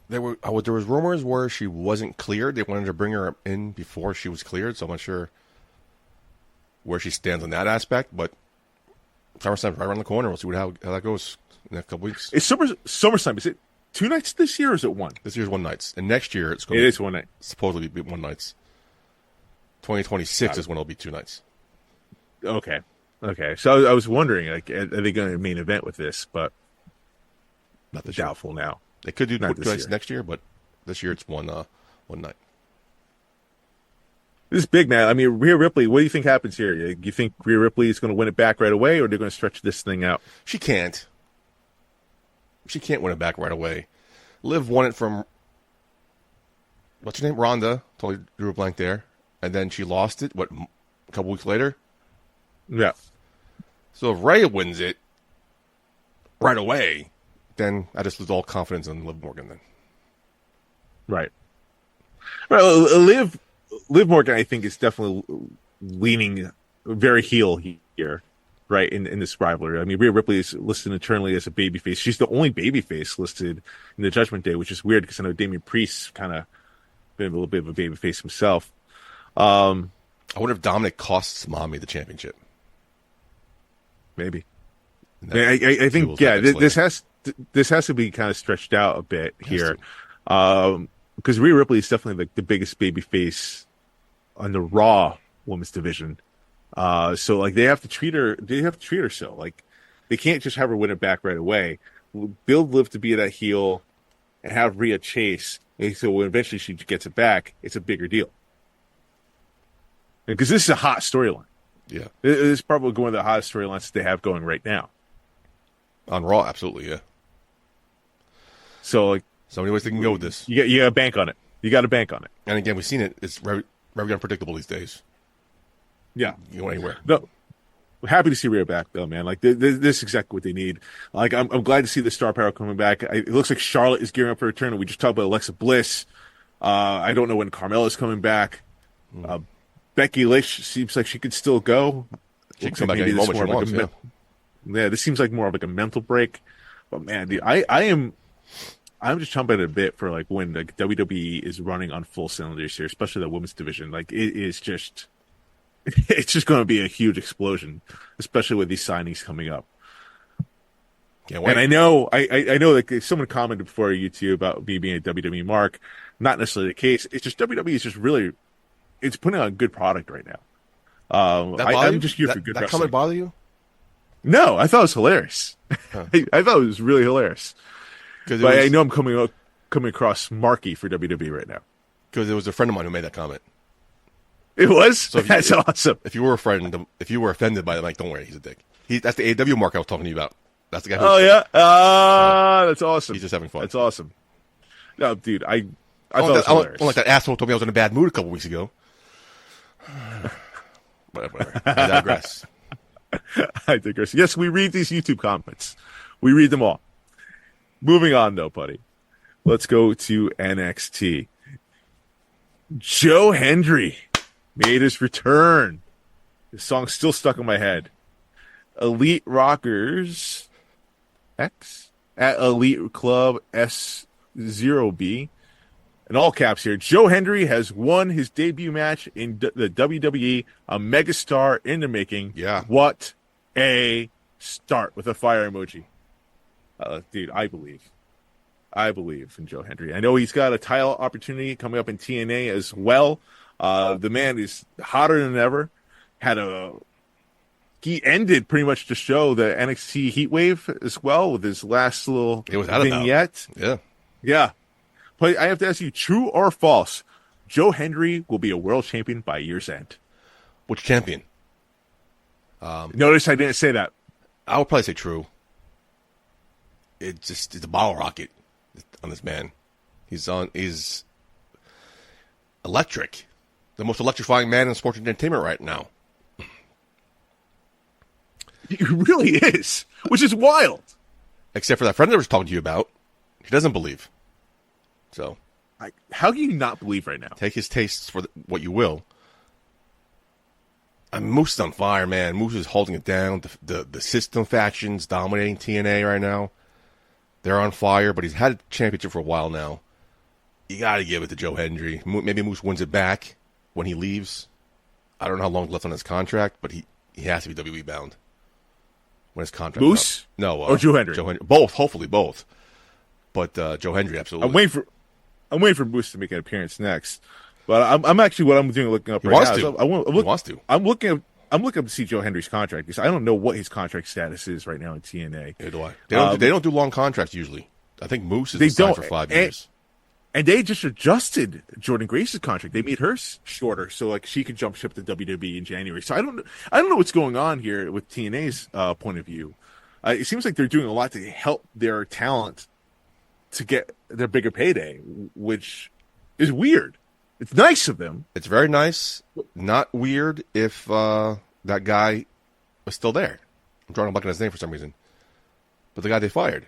Speaker 2: There was rumors where she wasn't cleared. They wanted to bring her in before she was cleared, so I'm not sure where she stands on that aspect. But SummerSlam's right around the corner. We'll see how that goes in the next couple weeks.
Speaker 3: Is SummerSlam? Is it 2 nights this year, or is it 1?
Speaker 2: This year's 1 night, and next year it
Speaker 3: is 1 night.
Speaker 2: Supposedly be 1 night. 2026 is when it'll be 2 nights.
Speaker 3: Okay. So I was wondering, like, are they going to main event with this? But
Speaker 2: not this
Speaker 3: doubtful
Speaker 2: year.
Speaker 3: Now.
Speaker 2: They could do 2 nights next year, but this year it's one night.
Speaker 3: This is big, man. I mean, Rhea Ripley. What do you think happens here? You think Rhea Ripley is going to win it back right away, or they're going to stretch this thing out?
Speaker 2: She can't. She can't win it back right away. Liv won it from, what's her name? Ronda. Totally drew a blank there. And then she lost it, a couple weeks later?
Speaker 3: Yeah.
Speaker 2: So if Rhea wins it right away, then I just lose all confidence in Liv Morgan then.
Speaker 3: Right. Liv Morgan, I think, is definitely leaning very heel here. Right, in this rivalry. I mean, Rhea Ripley is listed internally as a babyface. She's the only babyface listed in the Judgment Day, which is weird because I know Damian Priest kind of been a little bit of a babyface himself.
Speaker 2: I wonder if Dominic costs Mami the championship.
Speaker 3: Maybe. I think this has to be kind of stretched out a bit here, because Rhea Ripley is definitely like the biggest babyface on the Raw Women's division. So like they have to treat her so. Like they can't just have her win it back right away. Build Liv to be that heel and have Rhea chase. And so when eventually she gets it back, it's a bigger deal. Because this is a hot storyline.
Speaker 2: Yeah.
Speaker 3: This is probably one of the hottest storylines that they have going right now.
Speaker 2: On Raw, absolutely, yeah.
Speaker 3: So like
Speaker 2: so many ways they can go with this.
Speaker 3: You got to bank on it. You got to bank on it.
Speaker 2: And again, we've seen it. It's very, very unpredictable these days.
Speaker 3: Yeah.
Speaker 2: You go anywhere.
Speaker 3: No. Happy to see Rhea back, though, man. Like, this is exactly what they need. Like, I'm glad to see the star power coming back. It looks like Charlotte is gearing up for a return. We just talked about Alexa Bliss. I don't know when Carmella's coming back. Becky Lynch seems like she could still go.
Speaker 2: She can come back any moment she wants,
Speaker 3: yeah, this seems like more of like a mental break. But, man, dude, I'm just chomping at a bit for, like, when like, WWE is running on full cylinders here, especially the women's division. Like, it is just... It's just going to be a huge explosion, especially with these signings coming up.
Speaker 2: Can't wait.
Speaker 3: And I know like someone commented before YouTube about me being a WWE mark. Not necessarily the case. It's just WWE is just really, it's putting out a good product right now. I'm just here for good wrestling.
Speaker 2: That comment bother you?
Speaker 3: No, I thought it was hilarious. Huh. I thought it was really hilarious. But I know I'm coming across marky for WWE right now.
Speaker 2: Because it was a friend of mine who made that comment.
Speaker 3: It was?
Speaker 2: So
Speaker 3: that's awesome.
Speaker 2: If you were offended by it, like, don't worry, he's a dick. That's the AEW mark I was talking to you about. That's the guy.
Speaker 3: Yeah. That's awesome.
Speaker 2: He's just having fun.
Speaker 3: That's awesome. No, dude, I thought it was hilarious.
Speaker 2: Like that asshole told me I was in a bad mood a couple weeks ago. Whatever. I digress.
Speaker 3: I digress. Yes, we read these YouTube comments. We read them all. Moving on, though, buddy. Let's go to NXT. Joe Hendry made his return. This song's still stuck in my head. Elite Rockers X at Elite Club S0B. In all caps here, Joe Hendry has won his debut match in the WWE, a megastar in the making.
Speaker 2: Yeah.
Speaker 3: What a start with a fire emoji. Dude, I believe in Joe Hendry. I know he's got a title opportunity coming up in TNA as well. The man is hotter than ever. He ended pretty much the show, the NXT Heat Wave as well, with his last little vignette. Yeah. But I have to ask you, true or false, Joe Hendry will be a world champion by year's end?
Speaker 2: Which champion?
Speaker 3: Notice I didn't say that.
Speaker 2: I would probably say true. It's a bottle rocket on this man. He's electric. The most electrifying man in sports entertainment right now.
Speaker 3: He really is, which is wild.
Speaker 2: Except for that friend that I was talking to you about. He doesn't believe. So,
Speaker 3: how can you not believe right now?
Speaker 2: Take his tastes for what you will. Moose is on fire, man. Moose is holding it down. The system factions dominating TNA right now. They're on fire, but he's had a championship for a while now. You got to give it to Joe Hendry. Maybe Moose wins it back when he leaves. I don't know how long left on his contract, but he has to be WWE bound when his contract.
Speaker 3: Moose?
Speaker 2: No,
Speaker 3: or Joe Hendry?
Speaker 2: Joe Hendry. Both, hopefully both. But Joe Hendry, absolutely.
Speaker 3: I'm waiting for Moose to make an appearance next. But I'm actually what I'm doing looking up
Speaker 2: he
Speaker 3: right
Speaker 2: wants
Speaker 3: now.
Speaker 2: To. He wants to.
Speaker 3: I'm looking up to see Joe Hendry's contract because I don't know what his contract status is right now in TNA.
Speaker 2: Neither do I. They don't do long contracts usually. I think Moose is signed for 5 years.
Speaker 3: And they just adjusted Jordan Grace's contract. They made her shorter so like she could jump ship to WWE in January. So I don't know what's going on here with TNA's point of view. It seems like they're doing a lot to help their talent to get their bigger payday, which is weird. It's nice of them.
Speaker 2: It's very nice. Not weird if that guy was still there. I'm drawing a blank on his name for some reason. But the guy they fired.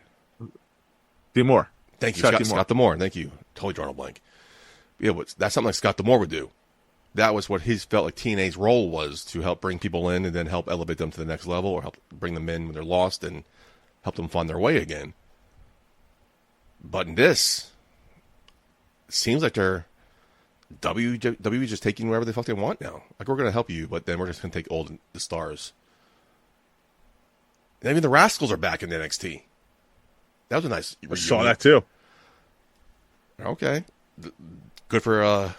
Speaker 3: D'Amore.
Speaker 2: Thank you, Scott D'Amore. Thank you. Totally drawing a blank. Yeah, that's something like Scott D'Amore would do. That was what his felt like TNA's role was, to help bring people in and then help elevate them to the next level, or help bring them in when they're lost and help them find their way again. But in this, it seems like they're WWE just taking wherever the fuck they want now. Like, we're going to help you, but then we're just going to take all the stars. And even the Rascals are back in NXT. That was a nice reunion.
Speaker 3: I saw that too.
Speaker 2: Okay. Good for, I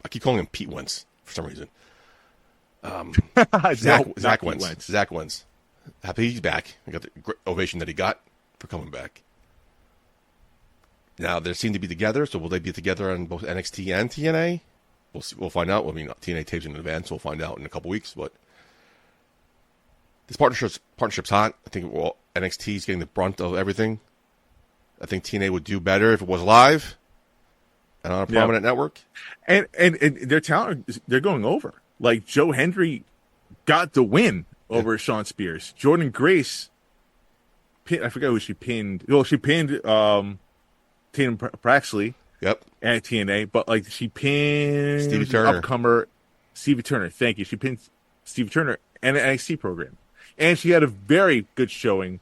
Speaker 2: keep calling him Pete Wentz for some reason. Zach Wentz. Zach Wentz. Happy he's back. I got the great ovation that he got for coming back. Now, they seem to be together, so will they be together on both NXT and TNA? We'll see. We'll find out. I mean, TNA tapes in advance, so we'll find out in a couple weeks, but this partnership's hot. I think NXT is getting the brunt of everything. I think TNA would do better if it was live and on a prominent network. And
Speaker 3: their talent, they're going over. Like, Joe Hendry got the win over Sean Spears. Jordan Grace, I forget who she pinned. Well, she pinned Tatum Praxley.
Speaker 2: Yep.
Speaker 3: At TNA, but like she pinned
Speaker 2: Stevie Turner.
Speaker 3: Upcomer Stevie Turner. Thank you. She pinned Stevie Turner and an NXT program. And she had a very good showing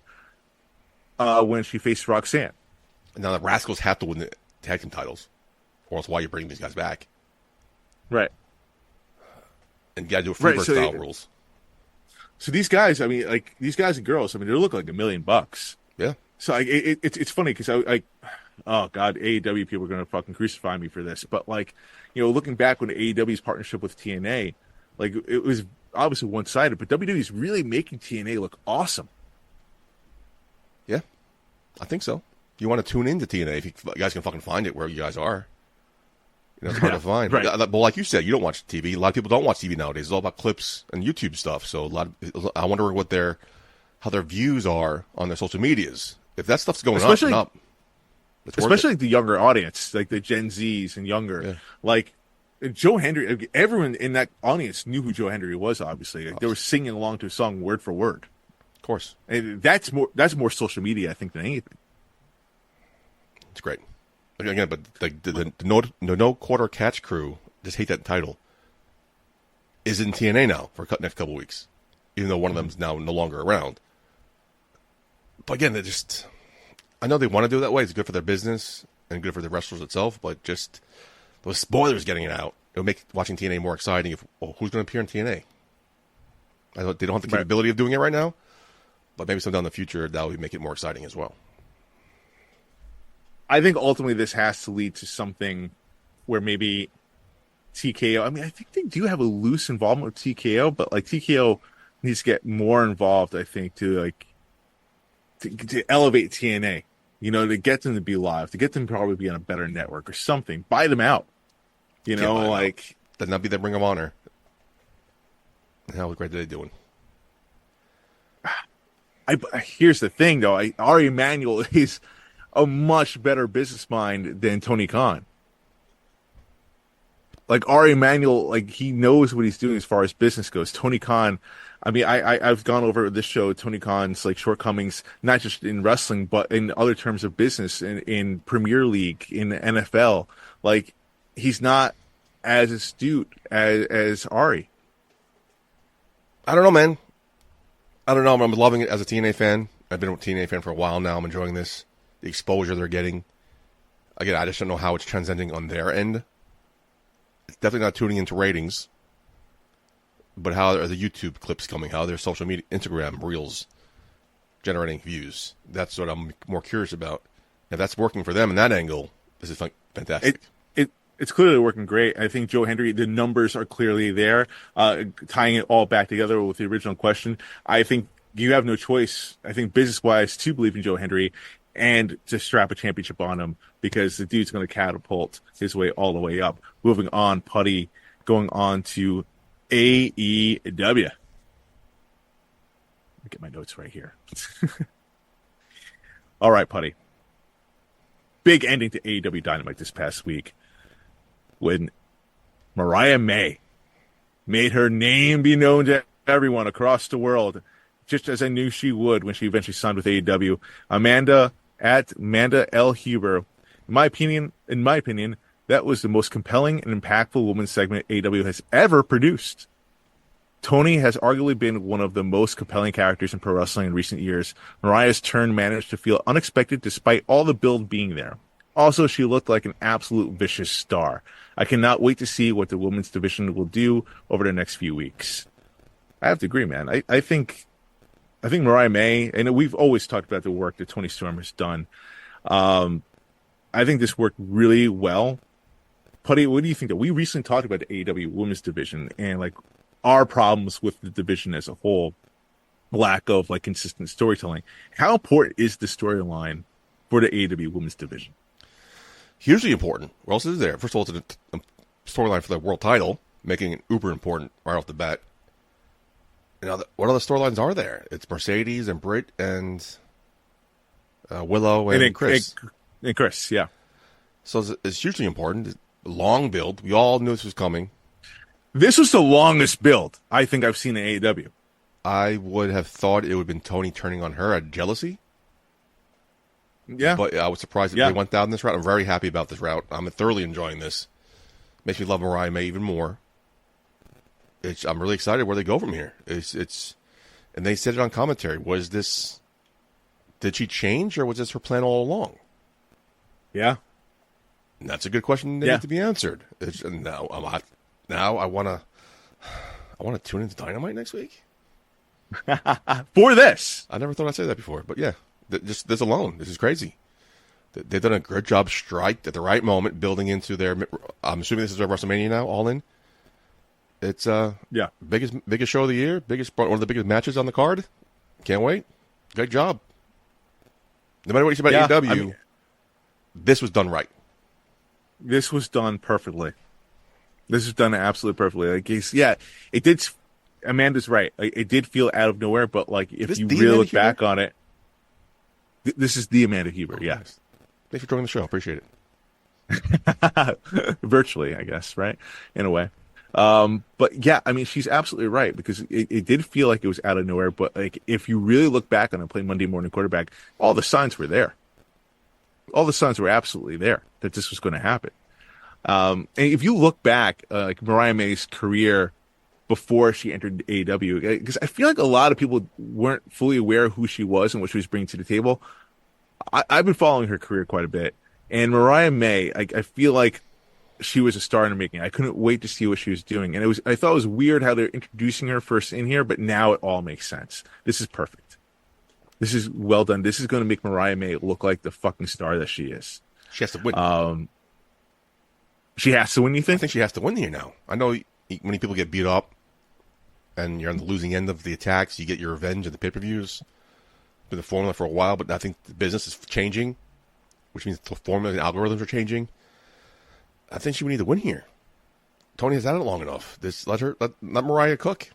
Speaker 3: when she faced Roxanne.
Speaker 2: Now the Rascals have to win the tag team titles, or else why are you bringing these guys back?
Speaker 3: Right.
Speaker 2: And you got to do a Freebird style rules.
Speaker 3: So these guys, I mean, like these guys and girls, I mean, they look like $1 million.
Speaker 2: Yeah.
Speaker 3: So it's funny because oh God, AEW people are gonna fucking crucify me for this, but like, you know, looking back when AEW's partnership with TNA, like it was obviously one sided, but WWE is really making TNA look awesome.
Speaker 2: Yeah, I think so. You want to tune into TNA if you guys can fucking find it where you guys are. You know, it's hard to find.
Speaker 3: Right.
Speaker 2: But like you said, you don't watch TV. A lot of people don't watch TV nowadays. It's all about clips and YouTube stuff. So I wonder how their views are on their social medias. If that stuff's going up,
Speaker 3: especially like the younger audience, like the Gen Zs and younger, like Joe Hendry, everyone in that audience knew who Joe Hendry was. Obviously, like, they were singing along to a song word for word.
Speaker 2: Of course,
Speaker 3: and that's more social media, I think, than anything.
Speaker 2: It's great. Again, but the no quarter catch crew, just hate that title, is in TNA now for the next couple of weeks, even though one of them's now no longer around. But again, I know they want to do it that way. It's good for their business and good for the wrestlers itself, but just those spoilers getting it out, it'll make watching TNA more exciting. Who's going to appear in TNA? They don't have the capability of doing it right now, but maybe sometime in the future that will make it more exciting as well.
Speaker 3: I think ultimately this has to lead to something where maybe TKO. I mean, I think they do have a loose involvement with TKO, but like TKO needs to get more involved. I think to elevate TNA, to get them to be live, to get them to probably be on a better network or something. Buy them out,
Speaker 2: That'd not be the Ring of Honor. How great are they doing?
Speaker 3: Here's the thing, though. Ari Emanuel is a much better business mind than Tony Khan. Like Ari Emanuel, like he knows what he's doing as far as business goes. Tony Khan, I mean, I've gone over this show, Tony Khan's like shortcomings, not just in wrestling, but in other terms of business, in Premier League, in the NFL. Like he's not as astute as Ari.
Speaker 2: I don't know, man. I don't know. I'm loving it as a TNA fan. I've been a TNA fan for a while now. I'm enjoying this. The exposure they're getting. Again, I just don't know how it's transcending on their end. It's definitely not tuning into ratings. But how are the YouTube clips coming? How are their social media, Instagram, Reels generating views? That's what I'm more curious about. If that's working for them in that angle, this is fantastic.
Speaker 3: It's clearly working great. I think Joe Hendry, the numbers are clearly there. Tying it all back together with the original question, I think you have no choice, I think business-wise, to believe in Joe Hendry and to strap a championship on him because the dude's going to catapult his way all the way up. Moving on, Putty, going on to AEW. Let me get my notes right here. All right, Putty. Big ending to AEW Dynamite this past week when Mariah May made her name be known to everyone across the world, just as I knew she would when she eventually signed with AEW. Amanda L. Huber. In my opinion, that was the most compelling and impactful women's segment AEW has ever produced. Toni has arguably been one of the most compelling characters in pro wrestling in recent years. Mariah's turn managed to feel unexpected despite all the build being there. Also, she looked like an absolute vicious star. I cannot wait to see what the women's division will do over the next few weeks. I have to agree, man. I think Mariah May, and we've always talked about the work that Toni Storm has done. I think this worked really well. Putty, what do you think? That we recently talked about the AEW women's division and like our problems with the division as a whole, lack of like consistent storytelling. How important is the storyline for the AEW women's division?
Speaker 2: Hugely important. What else is there? First of all, it's a storyline for the world title, making it uber important right off the bat. Now, what other storylines are there? It's Mercedes and Britt and Willow and Chris.
Speaker 3: And Chris, yeah.
Speaker 2: So it's hugely important. Long build. We all knew this was coming.
Speaker 3: This was the longest build I think I've seen in AEW.
Speaker 2: I would have thought it would have been Toni turning on her at jealousy.
Speaker 3: Yeah.
Speaker 2: But I was surprised that they went down this route. I'm very happy about this route. I'm thoroughly enjoying this. Makes me love Mariah May even more. I'm really excited where they go from here. And they said it on commentary. Did she change or was this her plan all along?
Speaker 3: Yeah.
Speaker 2: And that's a good question that needs to be answered. Now I want to tune into Dynamite next week.
Speaker 3: For this.
Speaker 2: I never thought I'd say that before, but yeah. Just this alone, this is crazy. They've done a good job strike at the right moment, building into their. I'm assuming this is their WrestleMania now, all in. It's biggest show of the year, one of the biggest matches on the card. Can't wait. Great job. No matter what you say about AEW, this was done right.
Speaker 3: This was done perfectly. This was done absolutely perfectly. Like it did. Amanda's right. It did feel out of nowhere, but like if you really look back on it. This is the Amanda Huber, yes.
Speaker 2: Thanks for joining the show. Appreciate it.
Speaker 3: Virtually, I guess, right? In a way. But yeah, I mean, she's absolutely right because it did feel like it was out of nowhere. But like, if you really look back on it, playing Monday Morning Quarterback, all the signs were there. All the signs were absolutely there that this was going to happen. And if you look back, like Mariah May's career before she entered AEW, because I feel like a lot of people weren't fully aware of who she was and what she was bringing to the table. I've been following her career quite a bit, and Mariah May, I feel like she was a star in the making. I couldn't wait to see what she was doing, and I thought it was weird how they're introducing her first in here, but now it all makes sense. This is perfect. This is well done. This is going to make Mariah May look like the fucking star that she is.
Speaker 2: She has to win.
Speaker 3: She has to win, you
Speaker 2: I
Speaker 3: think?
Speaker 2: think she has to win here now. I know many people get beat up, and you're on the losing end of the attacks. You get your revenge at the pay-per-views. Been the formula for a while, but I think the business is changing, which means the formulas and algorithms are changing. I think she would need to win here. Toni has had it long enough. Let Mariah cook.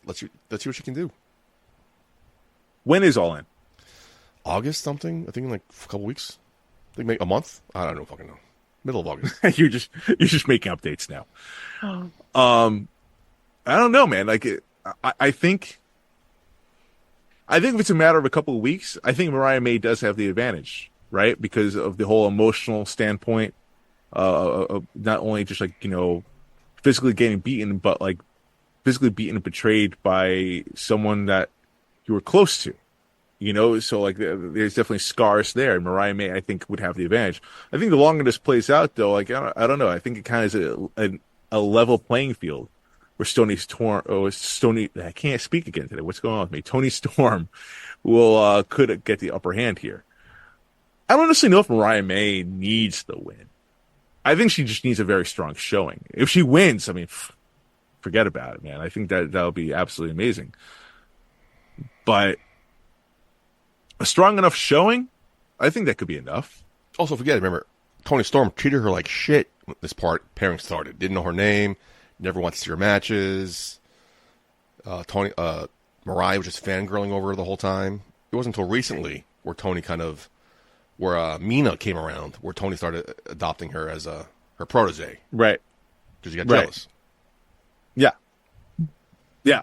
Speaker 2: Let's see what she can do.
Speaker 3: When is All In?
Speaker 2: August something? I think in like a couple weeks. I think maybe a month. I don't know. Fucking know. Middle of August.
Speaker 3: you're just making updates now. I don't know, man. Like, I think if it's a matter of a couple of weeks, I think Mariah May does have the advantage, right? Because of the whole emotional standpoint, not only just like, physically getting beaten, but like physically beaten and betrayed by someone that you were close to, so like there's definitely scars there. And Mariah May, I think, would have the advantage. I think the longer this plays out, though, like, I don't know. I think it kind of is a level playing field where I can't speak again today. What's going on with me? Toni Storm could get the upper hand here. I don't honestly know if Mariah May needs the win. I think she just needs a very strong showing. If she wins, I mean, forget about it, man. I think that'll be absolutely amazing. But a strong enough showing, I think that could be enough.
Speaker 2: Also, remember, Toni Storm treated her like shit when this pairing started. Didn't know her name, never wanted to see her matches. Mariah was just fangirling over her the whole time. It wasn't until recently where Mina came around, where Toni started adopting her as her protege.
Speaker 3: Right.
Speaker 2: Because you got jealous.
Speaker 3: Yeah. Yeah.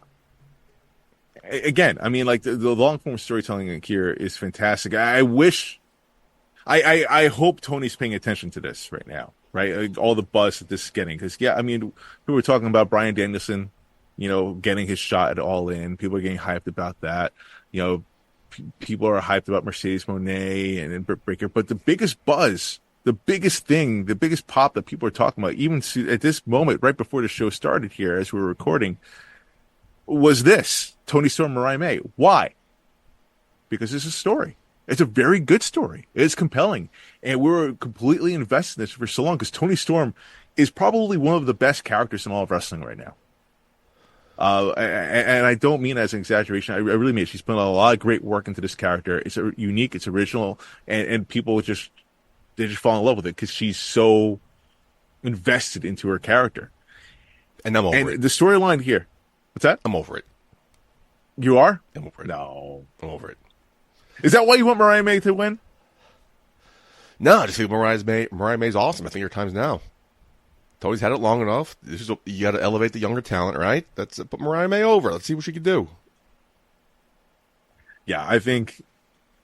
Speaker 3: Again, I mean, like the long form storytelling here is fantastic. I hope Tony's paying attention to this right now, right? Like, all the buzz that this is getting, because I mean, we were talking about Bryan Danielson, getting his shot at All In. People are getting hyped about that. People are hyped about Mercedes Moné and Britt Baker, but the biggest buzz, the biggest thing, the biggest pop that people are talking about, even at this moment, right before the show started here, as we were recording, was this Toni Storm, Mariah May. Why? Because it's a story. It's a very good story. It's compelling. And we were completely invested in this for so long because Toni Storm is probably one of the best characters in all of wrestling right now. And I don't mean as an exaggeration. I really mean it. She's put a lot of great work into this character. It's unique. It's original. And people they just fall in love with it because she's so invested into her character.
Speaker 2: And I'm over it.
Speaker 3: The storyline here. What's that?
Speaker 2: I'm over it.
Speaker 3: You are?
Speaker 2: I'm over it.
Speaker 3: No.
Speaker 2: I'm over it.
Speaker 3: Is that why you want Mariah May to win?
Speaker 2: No, I just think Mariah May's awesome. I think your time's now. Tony's had it long enough. You got to elevate the younger talent, right? Put Mariah May over. Let's see what she can do.
Speaker 3: Yeah, I think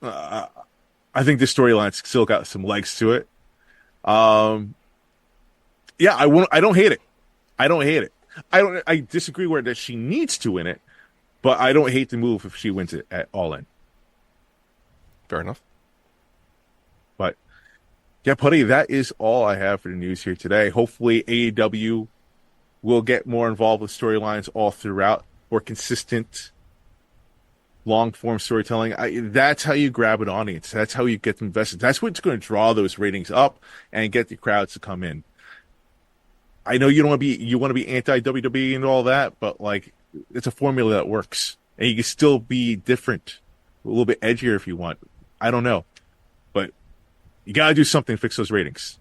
Speaker 3: this storyline's still got some legs to it. Yeah, I don't hate it. I disagree where that she needs to win it, but I don't hate the move if she wins it at All In.
Speaker 2: Fair enough.
Speaker 3: But yeah, Putty, that is all I have for the news here today. Hopefully AEW will get more involved with storylines all throughout, more consistent long-form storytelling. That's how you grab an audience. That's how you get them invested. That's what's going to draw those ratings up and get the crowds to come in. I know you want to be anti-WWE and all that, but like, it's a formula that works. And you can still be different, a little bit edgier if you want. I don't know. But you got to do something to fix those ratings.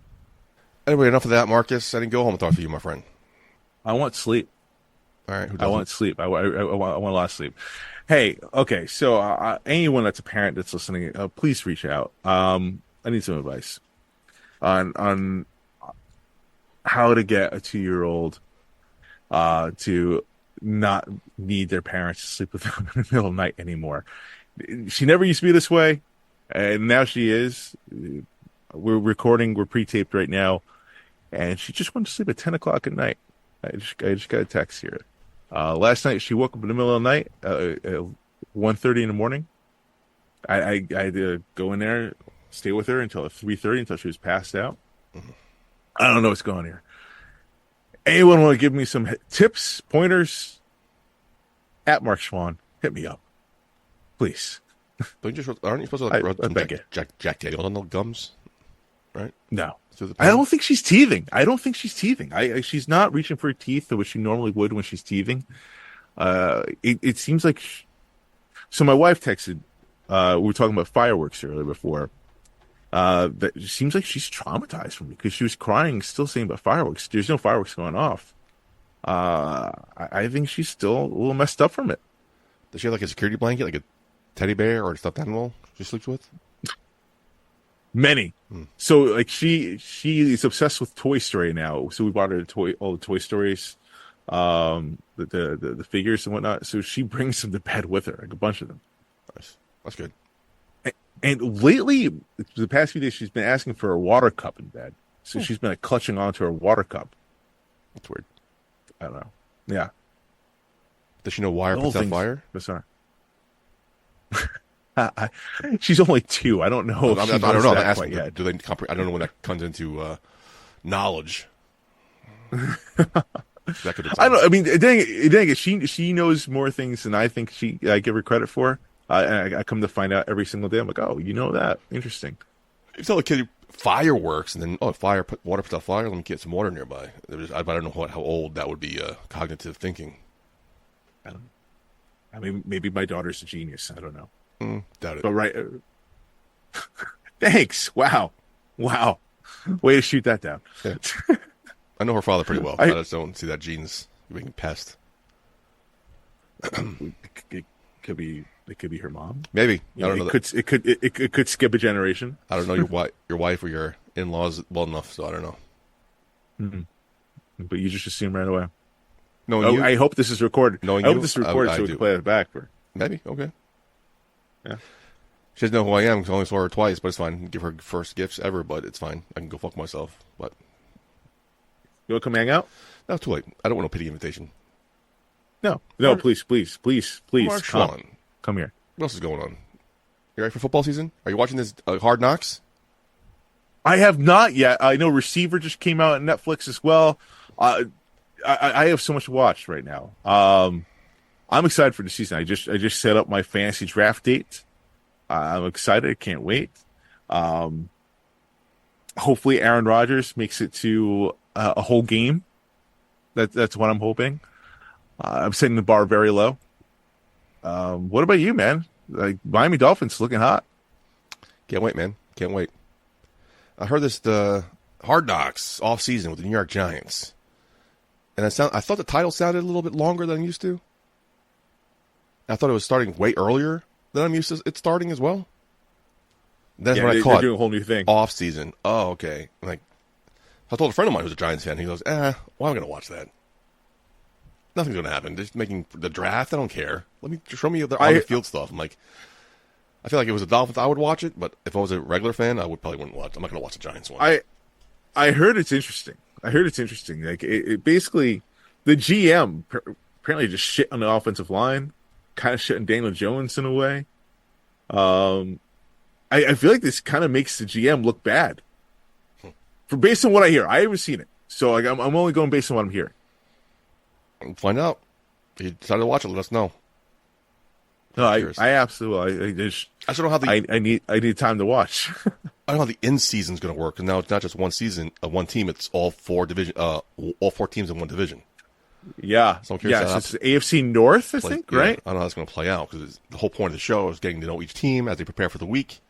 Speaker 2: Anyway, enough of that, Marcus. I didn't go home and talk to you, my friend.
Speaker 3: I want sleep.
Speaker 2: All right.
Speaker 3: I want sleep. I want a lot of sleep. Hey, okay. So anyone that's a parent that's listening, please reach out. I need some advice on how to get a 2-year-old to not need their parents to sleep with them in the middle of the night anymore. She never used to be this way, and now she is. We're recording, we're pre-taped right now, and she just went to sleep at 10 o'clock at night. I just got a text here. Last night she woke up in the middle of the night at 1:30 in the morning. I had to go in there, stay with her until 3:30 until she was passed out. I don't know what's going on here. Anyone want to give me some tips, pointers? At Mark Schwann, hit me up, please.
Speaker 2: Aren't you supposed to rub some Jack Daniels on the gums? Right?
Speaker 3: No, I don't think she's teething. She's not reaching for her teeth, which she normally would when she's teething. It seems like. So my wife texted. We were talking about fireworks earlier before. That it seems like she's traumatized from me because she was crying, still saying about fireworks. There's no fireworks going off. I think she's still a little messed up from it.
Speaker 2: Does she have like a security blanket, like a teddy bear or a stuffed animal she sleeps with?
Speaker 3: Many. So like she is obsessed with Toy Story now. So we bought her all the Toy Stories, the figures and whatnot. So she brings them to bed with her, like a bunch of them.
Speaker 2: Nice. That's good.
Speaker 3: And lately, the past few days, she's been asking for a water cup in bed. So she's been like clutching onto her water cup.
Speaker 2: That's weird.
Speaker 3: I don't know. Yeah.
Speaker 2: Does she know wire puts out fire?
Speaker 3: Bizarre. She's only 2. I don't know.
Speaker 2: I don't know. That quite yet. I don't know when that comes into knowledge. That could.
Speaker 3: I don't. I mean, dang it. She knows more things than I think I give her credit for. I come to find out every single day. I'm like, oh, you know that? Interesting.
Speaker 2: You tell a kid fireworks, and then water puts out fire. Let me get some water nearby. I don't know how old that would be. Cognitive thinking.
Speaker 3: I don't know. I mean, maybe my daughter's a genius. I don't know.
Speaker 2: Doubt it.
Speaker 3: But right. Thanks. Wow. Way to shoot that down.
Speaker 2: Yeah. I know her father pretty well. I just don't see that genes being pest.
Speaker 3: It could be her mom.
Speaker 2: Maybe.
Speaker 3: I don't know. It could skip a generation.
Speaker 2: I don't know your wife or your in-laws well enough, so I don't know.
Speaker 3: But you just assume right away.
Speaker 2: No,
Speaker 3: I hope this is recorded. I hope this is recorded so we can play it back.
Speaker 2: Maybe. Okay.
Speaker 3: Yeah.
Speaker 2: She doesn't know who I am because I only saw her twice, but it's fine. Give her first gifts ever, but it's fine. I can go fuck myself. But
Speaker 3: you want to come hang out?
Speaker 2: No, too late. I don't want no pity invitation.
Speaker 3: No, please, come here.
Speaker 2: What else is going on? You ready for football season? Are you watching this Hard Knocks?
Speaker 3: I have not yet. I know Receiver just came out on Netflix as well. I have so much to watch right now. I'm excited for the season. I just set up my fantasy draft date. I'm excited. I can't wait. Hopefully Aaron Rodgers makes it to a whole game. That's what I'm hoping. I'm setting the bar very low. What about you, man? Like Miami Dolphins looking hot.
Speaker 2: Can't wait, man. Can't wait. I heard the Hard Knocks off season with the New York Giants, and I thought the title sounded a little bit longer than I'm used to. I thought it was starting way earlier than I'm used to it starting as well. That's when I caught
Speaker 3: doing a whole new thing.
Speaker 2: Off season. Oh, okay. Like I told a friend of mine who's a Giants fan. He goes, why am I going to watch that? Nothing's going to happen. Just making the draft. I don't care. Show me the on-the-field stuff. I'm like, I feel like if it was the Dolphins, I would watch it. But if I was a regular fan, I probably wouldn't watch. I'm not going to watch the Giants one.
Speaker 3: I heard it's interesting. Like it basically, the GM apparently just shit on the offensive line, kind of shit on Daniel Jones in a way. I feel like this kind of makes the GM look bad. Based on what I hear, I haven't seen it, so like I'm only going based on what I'm hearing.
Speaker 2: Find out. If you decided to watch it, let us know.
Speaker 3: No, I absolutely. I just don't know how I need time to watch.
Speaker 2: I don't know how the in season's going to work. And now it's not just one season, one team. It's all four teams in one division.
Speaker 3: Yeah.
Speaker 2: So I'm curious.
Speaker 3: Yeah, so it's AFC North, I think, right?
Speaker 2: I don't know how that's going to play out because the whole point of the show is getting to know each team as they prepare for the week.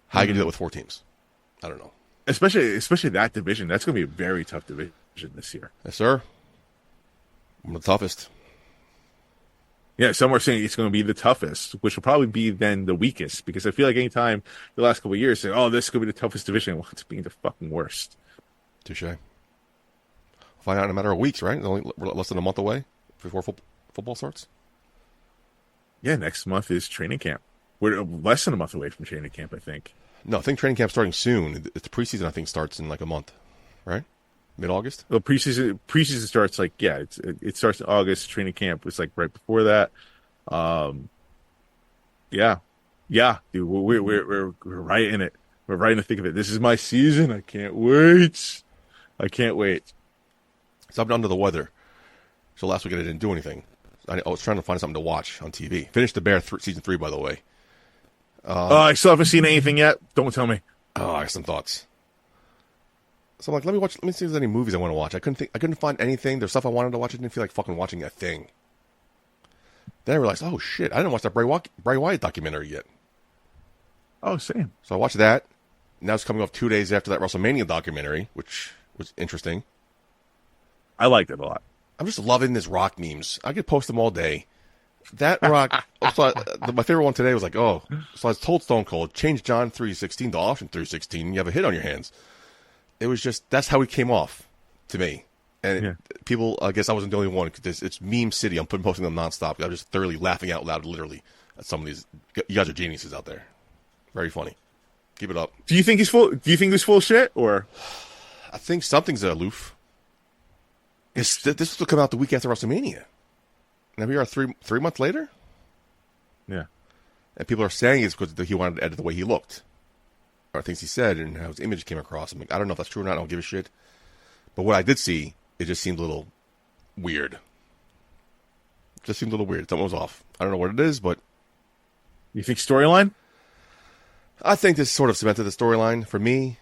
Speaker 2: How are you going to do that with 4 teams? I don't know.
Speaker 3: Especially that division. That's going to be a very tough division this year.
Speaker 2: Yes, sir. One of the toughest.
Speaker 3: Yeah, some are saying it's going to be the toughest, which will probably be then the weakest, because I feel like anytime the last couple of years say, oh, this could be the toughest division, well, it's being the fucking worst.
Speaker 2: Touché. Find out in a matter of weeks, right? It's only less than a month away before football starts.
Speaker 3: Yeah, next month is training camp. We're less than a month away from training camp, I think.
Speaker 2: No, I think training camp's starting soon. It's preseason, I think, starts in like a month, right? Mid-August?
Speaker 3: Well, preseason starts it starts in August. Training camp was like right before that. Yeah, dude, we're right in it. We're right in the thick of it. This is my season. I can't wait.
Speaker 2: So I've been under the weather. So last week I didn't do anything. I was trying to find something to watch on TV. Finished The Bear season 3, by the way.
Speaker 3: I still haven't seen anything yet. Don't tell me.
Speaker 2: Oh, I have some thoughts. So I'm like, let me see if there's any movies I want to watch. I couldn't find anything. There's stuff I wanted to watch. I didn't feel like fucking watching a thing. Then I realized, oh shit, I didn't watch that Bray Wyatt documentary yet.
Speaker 3: Oh, same.
Speaker 2: So I watched that. Now it's coming off 2 days after that WrestleMania documentary, which was interesting.
Speaker 3: I liked it a lot.
Speaker 2: I'm just loving this Rock memes. I could post them all day. That Rock, my favorite one today was like, so I told Stone Cold, change John 3:16 to Option 3:16, and you have a hit on your hands. It was just, that's how it came off to me. And people, I guess I wasn't the only one, because it's meme city. I'm posting them nonstop. I'm just thoroughly laughing out loud, literally, at some of these. You guys are geniuses out there. Very funny. Keep it up.
Speaker 3: Do you think he's full? Do you think he's full of shit, or?
Speaker 2: I think something's aloof. This will come out the week after WrestleMania. Now we are three months later.
Speaker 3: Yeah,
Speaker 2: and people are saying it's because he wanted to edit the way he looked, or things he said, and how his image came across. I'm like, I don't know if that's true or not. I don't give a shit. But what I did see, it just seemed a little weird. Just seemed a little weird. Something was off. I don't know what it is, but
Speaker 3: you think storyline?
Speaker 2: I think this sort of cemented the storyline for me.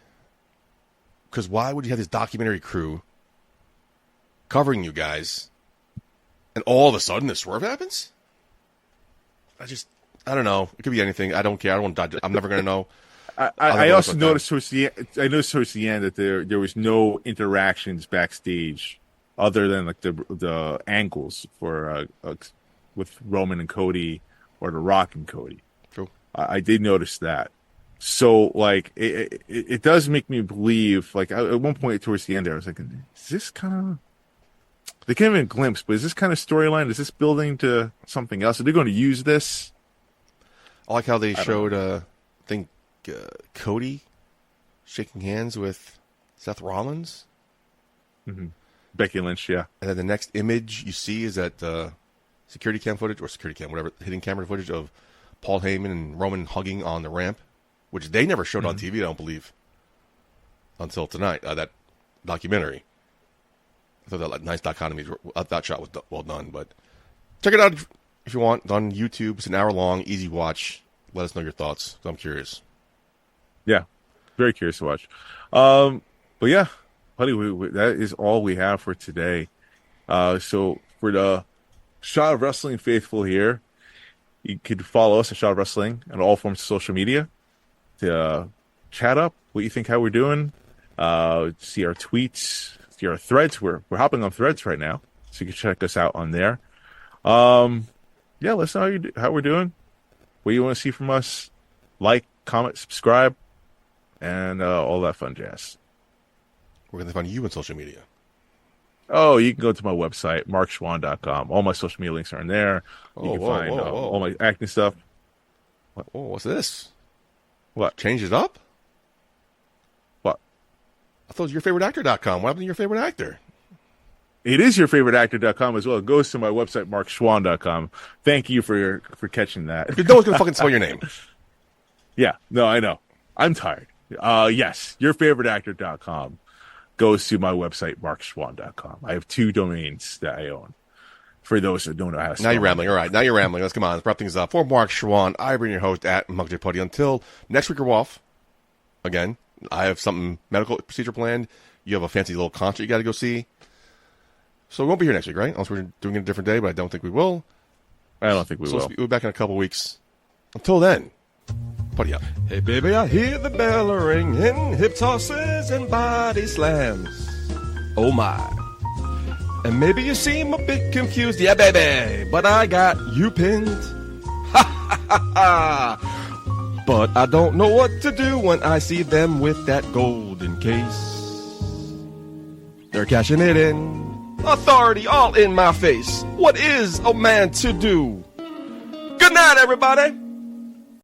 Speaker 2: Because why would you have this documentary crew covering you guys, and all of a sudden this swerve happens? I don't know. It could be anything. I don't care. I don't want to die. I'm never going to know.
Speaker 3: I also noticed towards the end that there was no interactions backstage other than like the angles for with Roman and Cody, or The Rock and Cody.
Speaker 2: True. I
Speaker 3: did notice that. So like it does make me believe, like at one point towards the end there, I was like, is this kind of, they can't even glimpse, but is this kind of storyline? Is this building to something else? Are they going to use this?
Speaker 2: I like how they showed I think Cody shaking hands with Seth Rollins.
Speaker 3: Mm-hmm. Becky Lynch, yeah.
Speaker 2: And then the next image you see is that security cam, whatever, hidden camera footage of Paul Heyman and Roman hugging on the ramp, which they never showed on TV, I don't believe, until tonight, that documentary. I thought that nice dichotomy, that shot was well done. But check it out if you want. It's on YouTube. It's an hour long, easy watch. Let us know your thoughts. I'm curious.
Speaker 3: Yeah, very curious to watch. But yeah, buddy, that is all we have for today. So for the Shot of Wrestling faithful here, you could follow us at Shot of Wrestling on all forms of social media to chat up what you think, how we're doing, see our tweets, see our threads. We're hopping on threads right now, so you can check us out on there. Yeah, let us know how we're doing, what you want to see from us. Like, comment, subscribe, and all that fun jazz.
Speaker 2: Where can they find you on social media?
Speaker 3: Oh, you can go to my website, markschwann.com. All my social media links are in there. You can find all my acting stuff.
Speaker 2: What's this?
Speaker 3: What?
Speaker 2: Change it up?
Speaker 3: What?
Speaker 2: I thought it was yourfavoriteactor.com. What happened to your favorite actor?
Speaker 3: It is yourfavoriteactor.com as well. It goes to my website, markschwann.com. Thank you for catching that.
Speaker 2: No one's going to fucking spell your name.
Speaker 3: Yeah. No, I know. I'm tired. Yes, yourfavoriteactor.com goes to my website, markschwann.com. I have 2 domains that I own. For those that don't know how to spell.
Speaker 2: Now you're rambling. All right, now you're rambling. Let's come on. Let's wrap things up. For Mark Schwann, I've been your host at MuckJPutty. Until next week, we're off. Again, I have something medical procedure planned. You have a fancy little concert you got to go see. So we won't be here next week, right? Unless we're doing it a different day, but I don't think we will.
Speaker 3: I don't think we will.
Speaker 2: We'll be back in a couple weeks. Until then, putty up.
Speaker 4: Hey, baby, I hear the bell ringing, hip tosses and body slams. Oh, my. And maybe you seem a bit confused. Yeah, baby, but I got you pinned. Ha, ha, ha, ha. But I don't know what to do when I see them with that golden case. They're cashing it in. Authority all in my face. What is a man to do? Good night, everybody.